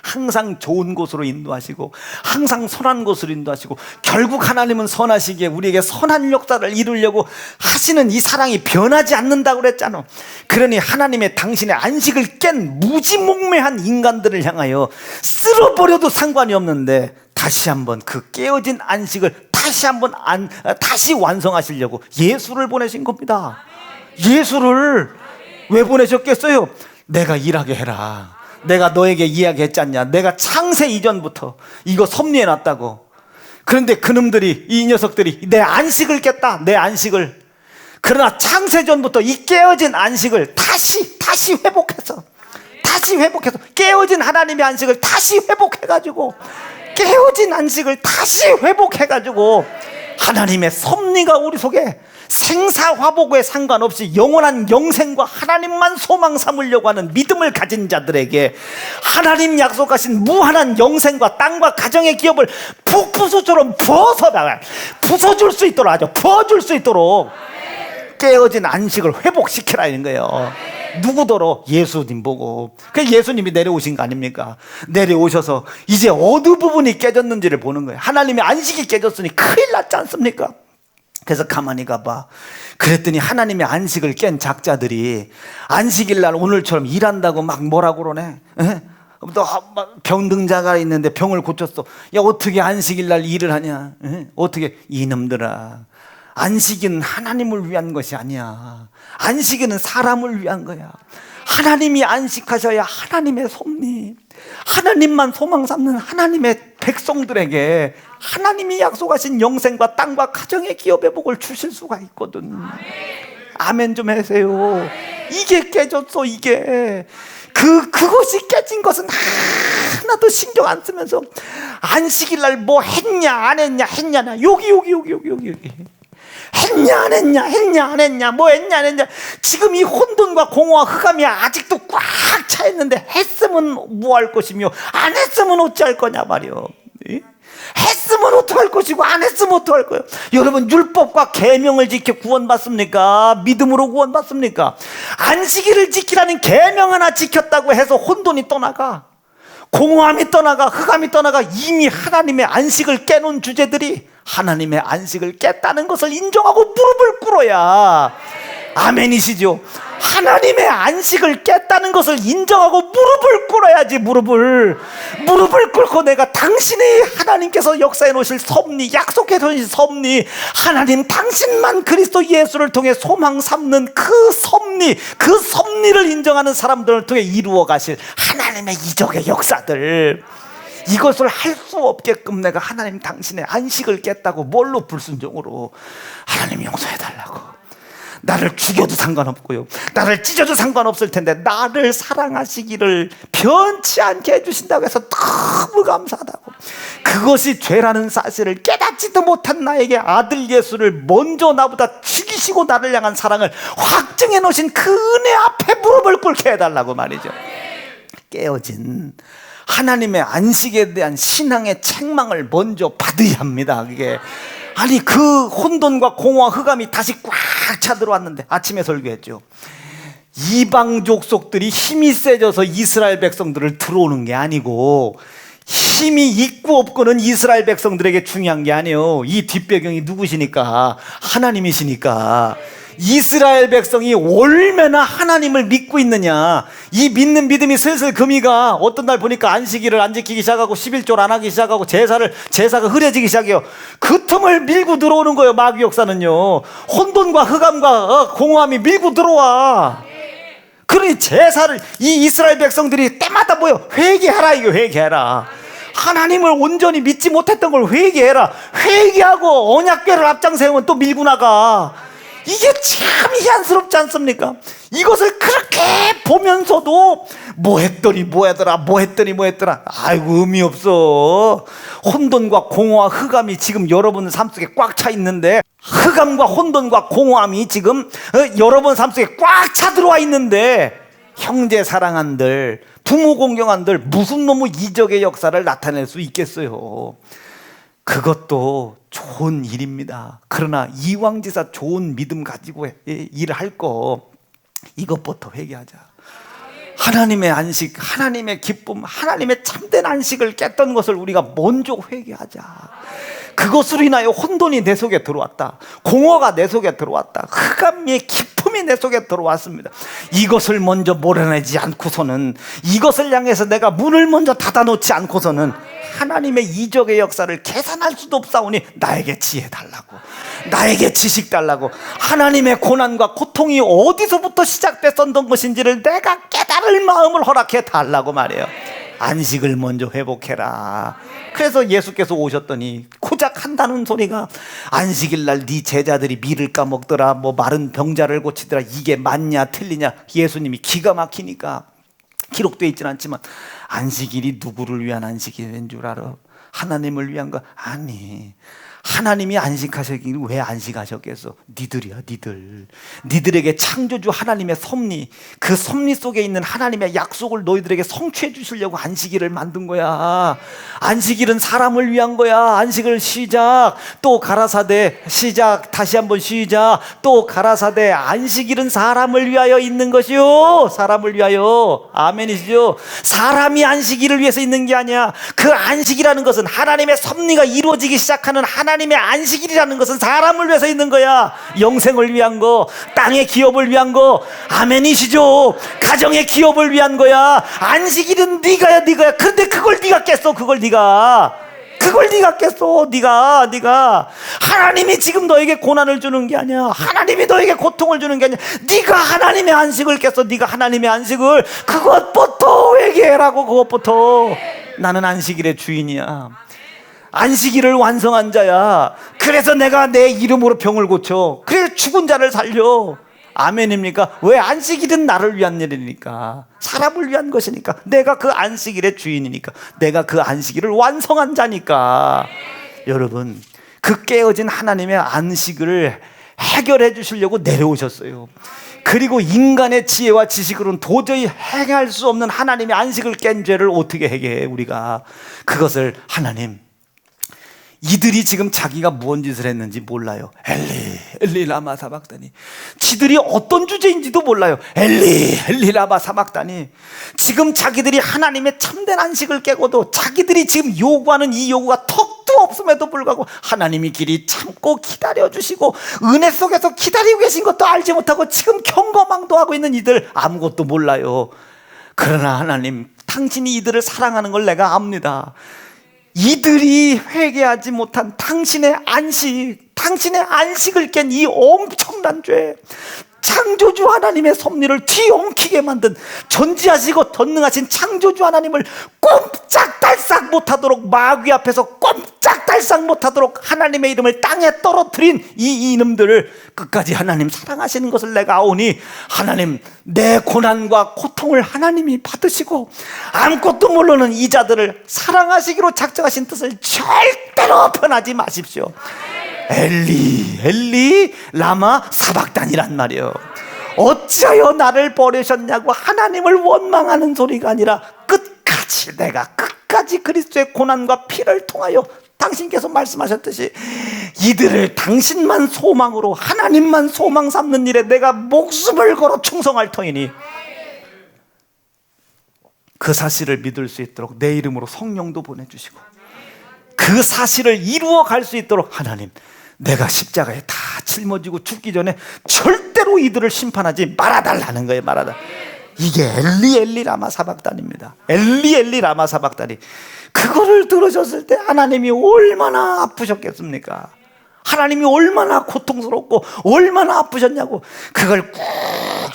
항상 좋은 곳으로 인도하시고 항상 선한 곳으로 인도하시고, 결국 하나님은 선하시기에 우리에게 선한 역사를 이루려고 하시는 이 사랑이 변하지 않는다고 그랬잖아. 그러니 하나님의 당신의 안식을 깬 무지몽매한 인간들을 향하여 쓸어버려도 상관이 없는데 다시 한번 그 깨어진 안식을 다시 완성하시려고 예수를 보내신 겁니다. 예수를 왜 보내셨겠어요? 내가 일하게 해라. 내가 너에게 이야기했잖냐. 내가 창세 이전부터 이거 섭리해놨다고. 그런데 그놈들이, 이 녀석들이 내 안식을 깼다. 내 안식을. 그러나 창세 전부터 이 깨어진 안식을 다시 회복해서 깨어진 하나님의 안식을 다시 회복해가지고, 깨어진 안식을 다시 회복해가지고 하나님의 섭리가 우리 속에 생사화복에 상관없이 영원한 영생과 하나님만 소망 삼으려고 하는 믿음을 가진 자들에게 하나님 약속하신 무한한 영생과 땅과 가정의 기업을 북부수처럼 부숴줄 수 있도록 하죠. 부어줄 수 있도록 깨어진 안식을 회복시키라는 거예요. 누구더러? 예수님 보고. 그 예수님이 내려오신 거 아닙니까? 내려오셔서 이제 어느 부분이 깨졌는지를 보는 거예요. 하나님의 안식이 깨졌으니 큰일 났지 않습니까? 그래서 가만히 가봐. 그랬더니 하나님의 안식을 깬 작자들이 안식일 날 오늘처럼 일한다고 막 뭐라고 그러네. 또 병등자가 있는데 병을 고쳤어. 야, 어떻게 안식일 날 일을 하냐? 어떻게? 이놈들아, 안식일은 하나님을 위한 것이 아니야. 안식일은 사람을 위한 거야. 하나님이 안식하셔야 하나님의 섭리, 하나님만 소망 삼는 하나님의 백성들에게 하나님이 약속하신 영생과 땅과 가정의 기업의 복을 주실 수가 있거든. 아멘 좀 하세요. 이게 깨졌어. 이게 그것이 깨진 것은 하나도 신경 안 쓰면서 안식일 날 뭐 했냐 안 했냐 여기 했냐 안 했냐 뭐 했냐 안 했냐. 지금 이 혼돈과 공허와 흑암이 아직도 꽉 차 있는데 했으면 뭐 할 것이며 안 했으면 어찌할 거냐 말이요. 했으면 어떡할 것이고 안 했으면 어떡할 거예요. 여러분, 율법과 계명을 지켜 구원받습니까? 믿음으로 구원받습니까? 안식일을 지키라는 계명 하나 지켰다고 해서 혼돈이 떠나가, 공허함이 떠나가, 흑암이 떠나가. 이미 하나님의 안식을 깨놓은 주제들이 하나님의 안식을 깼다는 것을 인정하고 무릎을 꿇어야 아멘이시죠? 하나님의 안식을 깼다는 것을 인정하고 무릎을 꿇어야지. 무릎을 꿇고 내가 당신이 하나님께서 역사해 놓으실 섭리, 약속해 놓으신 섭리, 하나님 당신만 그리스도 예수를 통해 소망 삼는 그 섭리를 인정하는 사람들을 통해 이루어 가실 하나님의 이적의 역사들, 이것을 할 수 없게끔 내가 하나님 당신의 안식을 깼다고, 뭘로? 불순종으로. 하나님 용서해 달라고. 나를 죽여도 상관없고요, 나를 찢어도 상관없을 텐데 나를 사랑하시기를 변치 않게 해주신다고 해서 너무 감사하다고. 그것이 죄라는 사실을 깨닫지도 못한 나에게 아들 예수를 먼저 나보다 죽이시고 나를 향한 사랑을 확증해 놓으신 그 은혜 앞에 무릎을 꿇게 해달라고 말이죠. 깨어진 하나님의 안식에 대한 신앙의 책망을 먼저 받아야 합니다. 그게 아니, 그 혼돈과 공허와 흑암이 다시 꽉 차 들어왔는데, 아침에 설교했죠. 이방 족속들이 힘이 세져서 이스라엘 백성들을 들어오는 게 아니고, 힘이 있고 없고는 이스라엘 백성들에게 중요한 게 아니에요. 이 뒷배경이 누구시니까? 하나님이시니까. 이스라엘 백성이 얼마나 하나님을 믿고 있느냐, 이 믿는 믿음이 슬슬 금이가 어떤 날 보니까 안식일을 안 지키기 시작하고 11조를 안 하기 시작하고 제사가 흐려지기 시작해요. 그 틈을 밀고 들어오는 거예요. 마귀 역사는요, 혼돈과 흑암과 공허함이 밀고 들어와. 그러니 제사를 이 이스라엘 백성들이 때마다 뭐요? 회개하라, 이거 회개하라. 하나님을 온전히 믿지 못했던 걸 회개해라. 회개하고 언약궤를 앞장 세우면 또 밀고 나가. 이게 참 희한스럽지 않습니까? 이것을 그렇게 보면서도 뭐 했더니 아이고 의미 없어. 혼돈과 공허와 흑암이 지금 여러분 삶 속에 꽉 차 있는데, 흑암과 혼돈과 공허함이 지금 여러분 삶 속에 꽉 차 들어와 있는데, 형제 사랑한들, 부모 공경한들 무슨 놈의 이적의 역사를 나타낼 수 있겠어요? 그것도 좋은 일입니다. 그러나 이왕지사 좋은 믿음 가지고 일을 할 거, 이것부터 회개하자. 하나님의 안식, 하나님의 기쁨, 하나님의 참된 안식을 깼던 것을 우리가 먼저 회개하자. 그것으로 인하여 혼돈이 내 속에 들어왔다, 공허가 내 속에 들어왔다, 흑암의 기쁨이 내 속에 들어왔습니다. 이것을 먼저 몰아내지 않고서는, 이것을 향해서 내가 문을 먼저 닫아놓지 않고서는 하나님의 이적의 역사를 계산할 수도 없사오니 나에게 지혜 달라고, 나에게 지식 달라고. 하나님의 고난과 고통이 어디서부터 시작됐었던 것인지를 내가 깨달을 마음을 허락해 달라고 말해요. 안식을 먼저 회복해라. 그래서 예수께서 오셨더니 고작 한다는 소리가, 안식일 날 네 제자들이 밀을 까먹더라, 뭐 마른 병자를 고치더라, 이게 맞냐 틀리냐. 예수님이 기가 막히니까, 기록되어 있지는 않지만, 안식일이 누구를 위한 안식일인 줄 알아? 하나님을 위한 거 아니. 하나님이 안식하셨기를 왜 안식하셨겠어? 니들이야, 니들에게 창조주 하나님의 섭리, 그 섭리 속에 있는 하나님의 약속을 너희들에게 성취해 주시려고 안식일을 만든 거야. 안식일은 사람을 위한 거야. 안식을 시작, 또 가라사대, 시작, 다시 한번 시작, 또 가라사대. 안식일은 사람을 위하여 있는 것이요, 사람을 위하여. 아멘이시죠? 사람이 안식일을 위해서 있는 게 아니야. 그 안식이라는 것은, 하나님의 섭리가 이루어지기 시작하는 하나님의 안식일이라는 것은 사람을 위해서 있는 거야. 영생을 위한 거, 땅의 기업을 위한 거. 아멘이시죠? 가정의 기업을 위한 거야. 안식일은 네가야. 그런데 그걸 네가 깼어. 그걸 네가 깼어. 네가. 하나님이 지금 너에게 고난을 주는 게 아니야. 하나님이 너에게 고통을 주는 게 아니야. 네가 하나님의 안식을 깼어. 네가 하나님의 안식을. 그것부터 회개해라고. 그것부터. 나는 안식일의 주인이야. 안식일을 완성한 자야. 그래서 내가 내 이름으로 병을 고쳐. 그래서 죽은 자를 살려. 아멘입니까? 왜? 안식일은 나를 위한 일이니까, 사람을 위한 것이니까, 내가 그 안식일의 주인이니까, 내가 그 안식일을 완성한 자니까. 여러분, 그 깨어진 하나님의 안식을 해결해 주시려고 내려오셨어요. 그리고 인간의 지혜와 지식으로는 도저히 해결할 수 없는 하나님의 안식을 깬 죄를 어떻게 해결해? 우리가 그것을, 하나님, 이들이 지금 자기가 무언 짓을 했는지 몰라요. 엘리 라마 사박다니. 지들이 어떤 주제인지도 몰라요. 엘리 라마 사박다니. 지금 자기들이 하나님의 참된 안식을 깨고도 자기들이 지금 요구하는 이 요구가 턱도 없음에도 불구하고 하나님이 길이 참고 기다려주시고 은혜 속에서 기다리고 계신 것도 알지 못하고 지금 경거망동하고 있는 이들 아무것도 몰라요. 그러나 하나님, 당신이 이들을 사랑하는 걸 내가 압니다. 이들이 회개하지 못한 당신의 안식을 깬 이 엄청난 죄, 창조주 하나님의 섭리를 뒤엉키게 만든 전지하시고 전능하신 창조주 하나님을 꼼짝달싹 못하도록, 마귀 앞에서 꼼짝달싹 못하도록 하나님의 이름을 땅에 떨어뜨린 이 이놈들을 끝까지 하나님 사랑하시는 것을 내가 아오니, 하나님, 내 고난과 고통을 하나님이 받으시고 아무것도 모르는 이 자들을 사랑하시기로 작정하신 뜻을 절대로 변하지 마십시오. 엘리 엘리 라마 사박단이란 말이에요. 어찌하여 나를 버리셨냐고 하나님을 원망하는 소리가 아니라 내가 끝까지 그리스도의 고난과 피를 통하여 당신께서 말씀하셨듯이 이들을 당신만 소망으로, 하나님만 소망 삼는 일에 내가 목숨을 걸어 충성할 터이니, 그 사실을 믿을 수 있도록 내 이름으로 성령도 보내주시고 그 사실을 이루어 갈 수 있도록 하나님, 내가 십자가에 다 짊어지고 죽기 전에 절대로 이들을 심판하지 말아달라는 거예요. 말아달라. 이게 엘리 엘리 라마 사박단입니다. 엘리 엘리 라마 사박단이. 그거를 들으셨을 때 하나님이 얼마나 아프셨겠습니까? 하나님이 얼마나 고통스럽고 얼마나 아프셨냐고. 그걸 꾹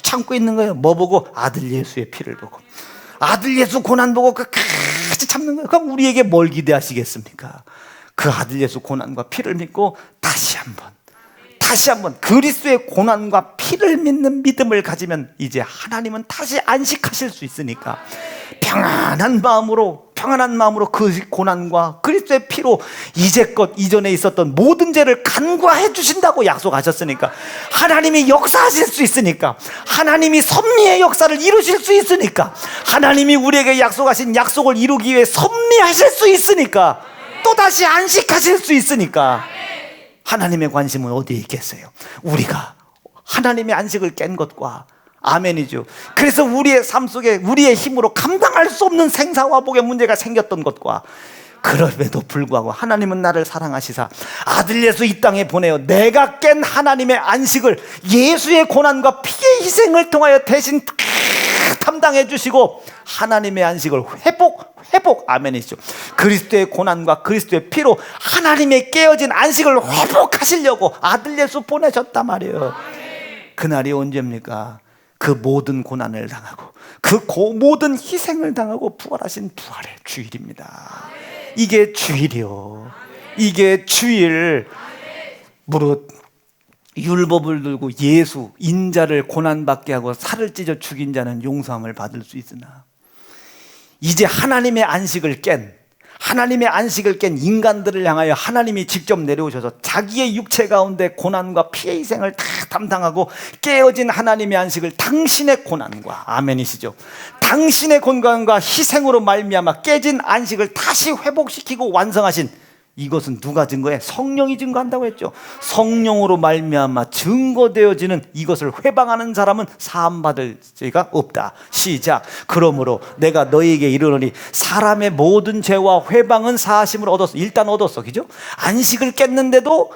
참고 있는 거예요. 뭐 보고? 아들 예수의 피를 보고, 아들 예수 고난 보고 끝까지 참는 거예요. 그럼 우리에게 뭘 기대하시겠습니까? 그 아들 예수 고난과 피를 믿고 다시 한번 그리스도의 고난과 피를 믿는 믿음을 가지면 이제 하나님은 다시 안식하실 수 있으니까, 평안한 마음으로 그 고난과 그리스도의 피로 이제껏 이전에 있었던 모든 죄를 간과해 주신다고 약속하셨으니까, 하나님이 역사하실 수 있으니까, 하나님이 섭리의 역사를 이루실 수 있으니까, 하나님이 우리에게 약속하신 약속을 이루기 위해 섭리하실 수 있으니까, 또다시 안식하실 수 있으니까, 하나님의 관심은 어디에 있겠어요? 우리가 하나님의 안식을 깬 것과, 아멘이죠. 그래서 우리의 삶 속에 우리의 힘으로 감당할 수 없는 생사화복의 문제가 생겼던 것과, 그럼에도 불구하고 하나님은 나를 사랑하시사 아들 예수 이 땅에 보내어 내가 깬 하나님의 안식을, 예수의 고난과 피의 희생을 통하여 대신 담당해 주시고 하나님의 안식을 회복, 아멘이죠. 그리스도의 고난과 그리스도의 피로 하나님의 깨어진 안식을 회복하시려고 아들 예수 보내셨단 말이에요. 그날이 언제입니까? 그 모든 고난을 당하고 그 모든 희생을 당하고 부활하신 부활의 주일입니다. 이게 주일이요. 이게 주일. 무릇 율법을 들고 예수 인자를 고난받게 하고 살을 찢어 죽인 자는 용서함을 받을 수 있으나, 이제 하나님의 안식을 깬 인간들을 향하여 하나님이 직접 내려오셔서 자기의 육체 가운데 고난과 피의 희생을 다 담당하고 깨어진 하나님의 안식을 당신의 고난과, 아멘이시죠, 당신의 고난과 희생으로 말미암아 깨진 안식을 다시 회복시키고 완성하신, 이것은 누가 증거해? 성령이 증거한다고 했죠. 성령으로 말미암아 증거되어지는 이것을 회방하는 사람은 사함받을 죄가 없다. 시작. 그러므로 내가 너희에게 이르노니 사람의 모든 죄와 회방은 사하심을 얻었어. 일단 얻었어, 그죠? 안식을 깼는데도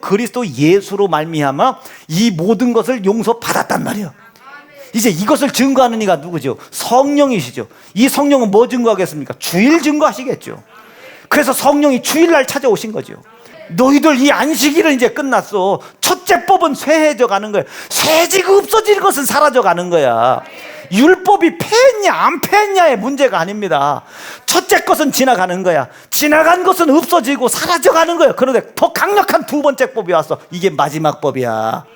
그리스도 예수로 말미암아 이 모든 것을 용서받았단 말이에요. 이제 이것을 증거하는 이가 누구죠? 성령이시죠. 이 성령은 뭐 증거하겠습니까? 주일 증거하시겠죠. 그래서 성령이 주일날 찾아오신 거죠. 너희들 이 안식일은 이제 끝났어. 첫째 법은 쇠해져 가는 거야. 쇠지가 없어질 것은 사라져 가는 거야. 율법이 패했냐 안 패했냐의 문제가 아닙니다. 첫째 것은 지나가는 거야. 지나간 것은 없어지고 사라져 가는 거야. 그런데 더 강력한 두 번째 법이 왔어. 이게 마지막 법이야.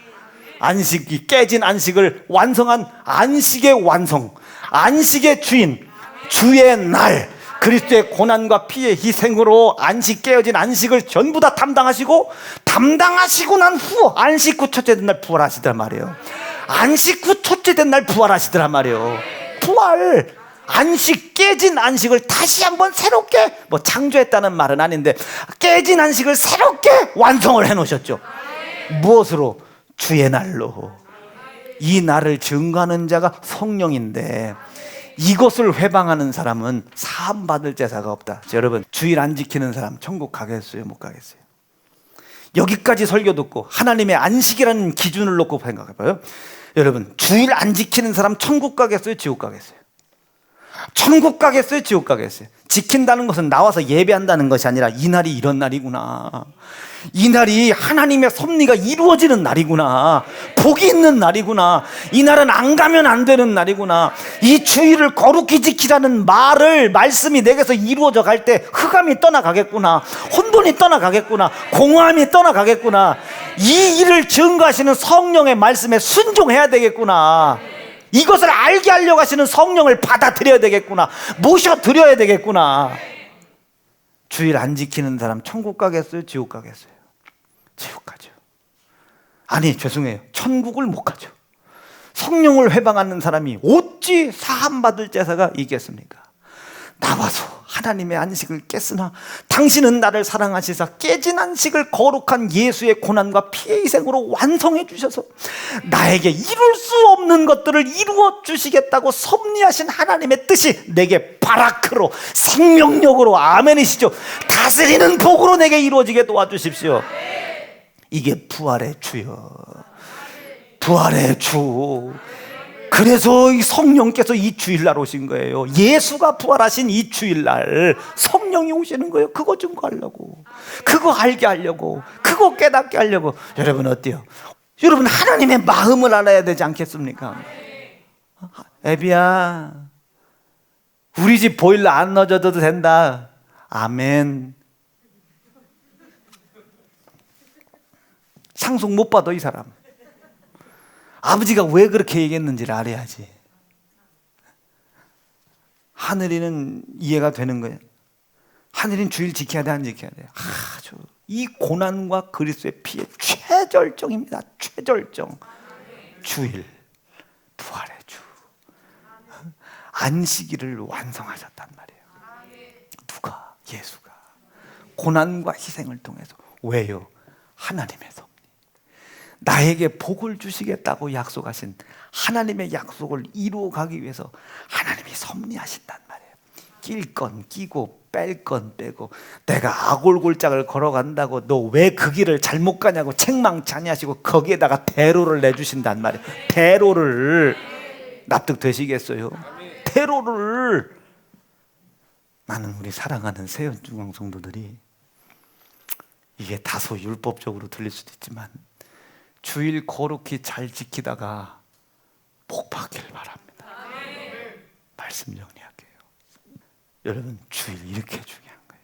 안식이 깨진 안식을 완성한 안식의 완성, 안식의 주인, 주의 날, 그리스도의 고난과 피의 희생으로 안식 깨어진 안식을 전부 다 담당하시고 난 후 안식 후 첫째 된 날 부활하시단 말이에요. 안식 후 첫째 된 날 부활하시더란 말이에요. 부활, 안식, 깨진 안식을 다시 한번 새롭게, 뭐 창조했다는 말은 아닌데 깨진 안식을 새롭게 완성을 해놓으셨죠. 무엇으로? 주의 날로. 이 날을 증거하는 자가 성령인데, 이것을 회방하는 사람은 사함 받을 제사가 없다. 여러분, 주일 안 지키는 사람 천국 가겠어요, 못 가겠어요? 여기까지 설교 듣고 하나님의 안식이라는 기준을 놓고 생각해봐요. 여러분, 주일 안 지키는 사람 천국 가겠어요, 지옥 가겠어요? 천국 가겠어요, 지옥 가겠어요? 지킨다는 것은 나와서 예배한다는 것이 아니라 이날이 이런 날이구나, 이날이 하나님의 섭리가 이루어지는 날이구나, 복이 있는 날이구나, 이날은 안 가면 안 되는 날이구나, 이 주일을 거룩히 지키라는 말씀이 내게서 이루어져 갈 때 흑암이 떠나가겠구나, 혼돈이 떠나가겠구나, 공허함이 떠나가겠구나, 이 일을 증거하시는 성령의 말씀에 순종해야 되겠구나, 이것을 알게 하려고 하시는 성령을 받아들여야 되겠구나, 모셔드려야 되겠구나. 주일 안 지키는 사람 천국 가겠어요, 지옥 가겠어요? 지옥 가죠. 아니, 죄송해요, 천국을 못 가죠. 성령을 회방하는 사람이 어찌 사함받을 제사가 있겠습니까? 나와서 하나님의 안식을 깼으나 당신은 나를 사랑하시사 깨진 안식을 거룩한 예수의 고난과 피의 희생으로 완성해 주셔서 나에게 이룰 수 없는 것들을 이루어 주시겠다고 섭리하신 하나님의 뜻이 내게 바라크로, 생명력으로, 아멘이시죠, 다스리는 복으로 내게 이루어지게 도와주십시오. 이게 부활의 주여, 부활의 주. 그래서 이 성령께서 이 주일날 오신 거예요. 예수가 부활하신 이 주일날 성령이 오시는 거예요. 그거 증거하려고, 그거 알게 하려고, 그거 깨닫게 하려고. 여러분 어때요? 여러분, 하나님의 마음을 알아야 되지 않겠습니까? 애비야, 우리 집 보일러 안 넣어줘도 된다. 아멘. 상속 못 받아, 이 사람. 아버지가 왜 그렇게 얘기했는지를 알아야지. 하늘이는 이해가 되는 거예요. 하늘이는 주일 지켜야 돼, 안 지켜야 돼? 아주 이 고난과 그리스도의 피의 최절정입니다. 최절정. 주일, 부활의 주, 안식일을 완성하셨단 말이에요. 누가? 예수가. 고난과 희생을 통해서. 왜요? 하나님의 섭리, 나에게 복을 주시겠다고 약속하신 하나님의 약속을 이루어가기 위해서 하나님이 섭리하신단 말이에요. 낄 건 끼고 뺄 건 빼고, 내가 아골골장을 걸어간다고 너 왜 그 길을 잘못 가냐고 책망자니하시고 거기에다가 대로를 내주신단 말이에요. 대로를. 납득되시겠어요? 대로를. 나는 우리 사랑하는 세연중앙 성도들이, 이게 다소 율법적으로 들릴 수도 있지만 주일 거룩히 잘 지키다가 복 받기를 바랍니다. 말씀 정리할게요. 여러분, 주일 이렇게 중요한 거예요.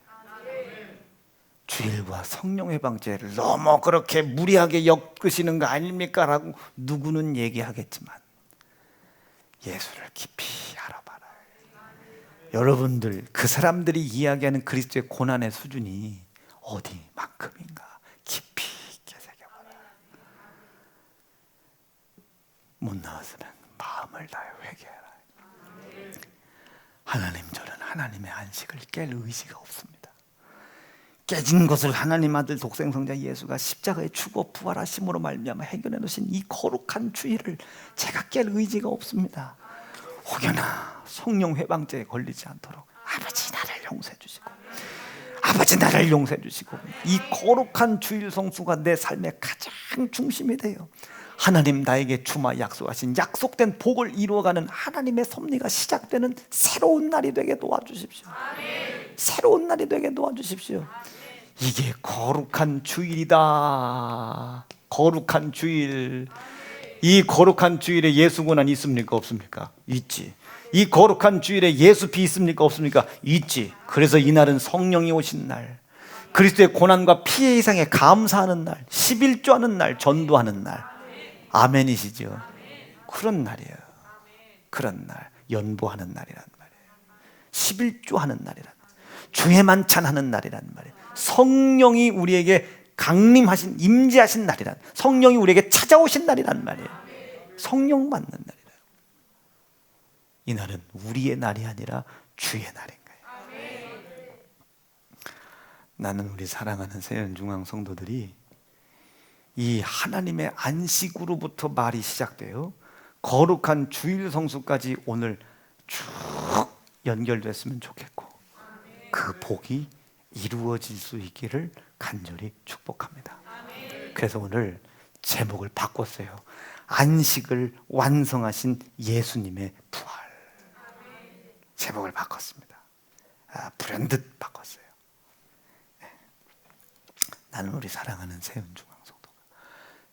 주일과 성령 해방제를 너무 그렇게 무리하게 엮으시는 거 아닙니까? 라고 누구는 얘기하겠지만 예수를 깊이 알아봐라. 여러분들, 그 사람들이 이야기하는 그리스도의 고난의 수준이 어디만큼인가 깊이 있게 새겨봐라. 못 나왔으면 마음을 다해 회개해라. 하나님, 저는 하나님의 안식을 깰 의지가 없습니다. 깨진 것을 하나님 아들 독생성자 예수가 십자가에 죽어 부활하심으로 말미암아 해결해 놓으신 이 거룩한 주의를 제가 깰 의지가 없습니다. 혹여나 성령 회방죄에 걸리지 않도록 아버지 나를 용서해 주시고, 아버지 나를 용서해 주시고, 이 거룩한 주일 성수가 내 삶의 가장 중심이 돼요. 하나님 나에게 주마 약속하신 약속된 복을 이루어가는 하나님의 섭리가 시작되는 새로운 날이 되게 도와주십시오. 새로운 날이 되게 도와주십시오. 이게 거룩한 주일이다. 거룩한 주일. 이 거룩한 주일에 예수 고난 있습니까? 없습니까? 있지. 이 거룩한 주일에 예수 피 있습니까? 없습니까? 있지. 그래서 이날은 성령이 오신 날, 그리스도의 고난과 피의 희생에 감사하는 날, 11조하는 날, 전도하는 날. 아멘이시죠? 그런 날이에요. 그런 날, 연보하는 날이란 말이에요. 11조하는 날이란 말이에요. 주의 만찬하는 날이란 말이에요. 성령이 우리에게 강림하신, 임재하신 날이란, 성령이 우리에게 찾아오신 날이란 말이에요. 성령 받는 날이에요. 이 날은 우리의 날이 아니라 주의 날인 거예요. 나는 우리 사랑하는 세연중앙 성도들이 이 하나님의 안식으로부터 말이 시작돼요. 거룩한 주일 성수까지 오늘 쭉 연결됐으면 좋겠고 그 복이 이루어질 수 있기를 간절히 축복합니다. 그래서 오늘 제목을 바꿨어요. 안식을 완성하신 예수님의 부활. 제목을 바꿨습니다. 불현듯 바꿨어요. 네. 나는 우리 사랑하는 세운중앙 성도가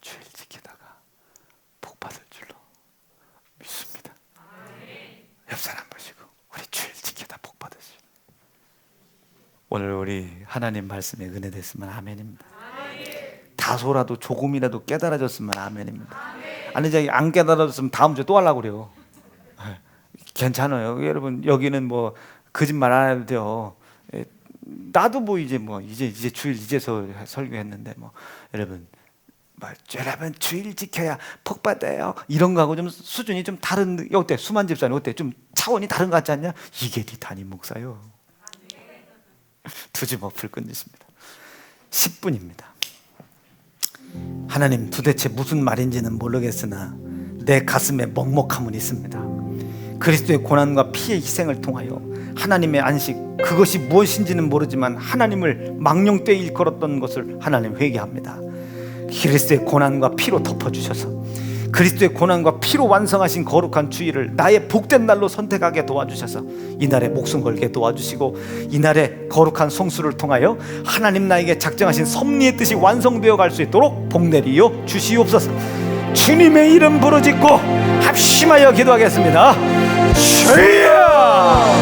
주일 지키다가 복 받을 줄로 믿습니다. 옆 사람 보시고 우리 주일 지키다 복 받으시오. 오늘 우리 하나님 말씀에 은혜 됐으면 아멘입니다. 다소라도 조금이라도 깨달아졌으면 아멘입니다. 아니 저기 안 깨달아졌으면 다음 주에 또 하려고 그래요. 괜찮아요. 여러분 여기는 뭐 거짓말 안 해도 돼요. 나도 뭐 이제 주일 이제서 설교했는데 뭐 여러분 주일 지켜야 복 받아요. 이런 거하고 좀 수준이 좀 다른. 어때? 수만 집사님 어때? 좀 차원이 다른 것 같지 않냐? 이게 네 담임 목사요. 두 집 어플 끊으십니다. 10분입니다. 하나님 도대체 무슨 말인지는 모르겠으나 내 가슴에 먹먹함은 있습니다. 그리스도의 고난과 피의 희생을 통하여 하나님의 안식, 그것이 무엇인지는 모르지만 하나님을 망령되이 일컬었던 것을 하나님 회개합니다. 그리스도의 고난과 피로 덮어주셔서 그리스도의 고난과 피로 완성하신 거룩한 주일을 나의 복된 날로 선택하게 도와주셔서 이날에 목숨 걸게 도와주시고 이날에 거룩한 성수를 통하여 하나님 나에게 작정하신 섭리의 뜻이 완성되어 갈 수 있도록 복 내리어 주시옵소서. 주님의 이름 부르짖고 합심하여 기도하겠습니다. 주여!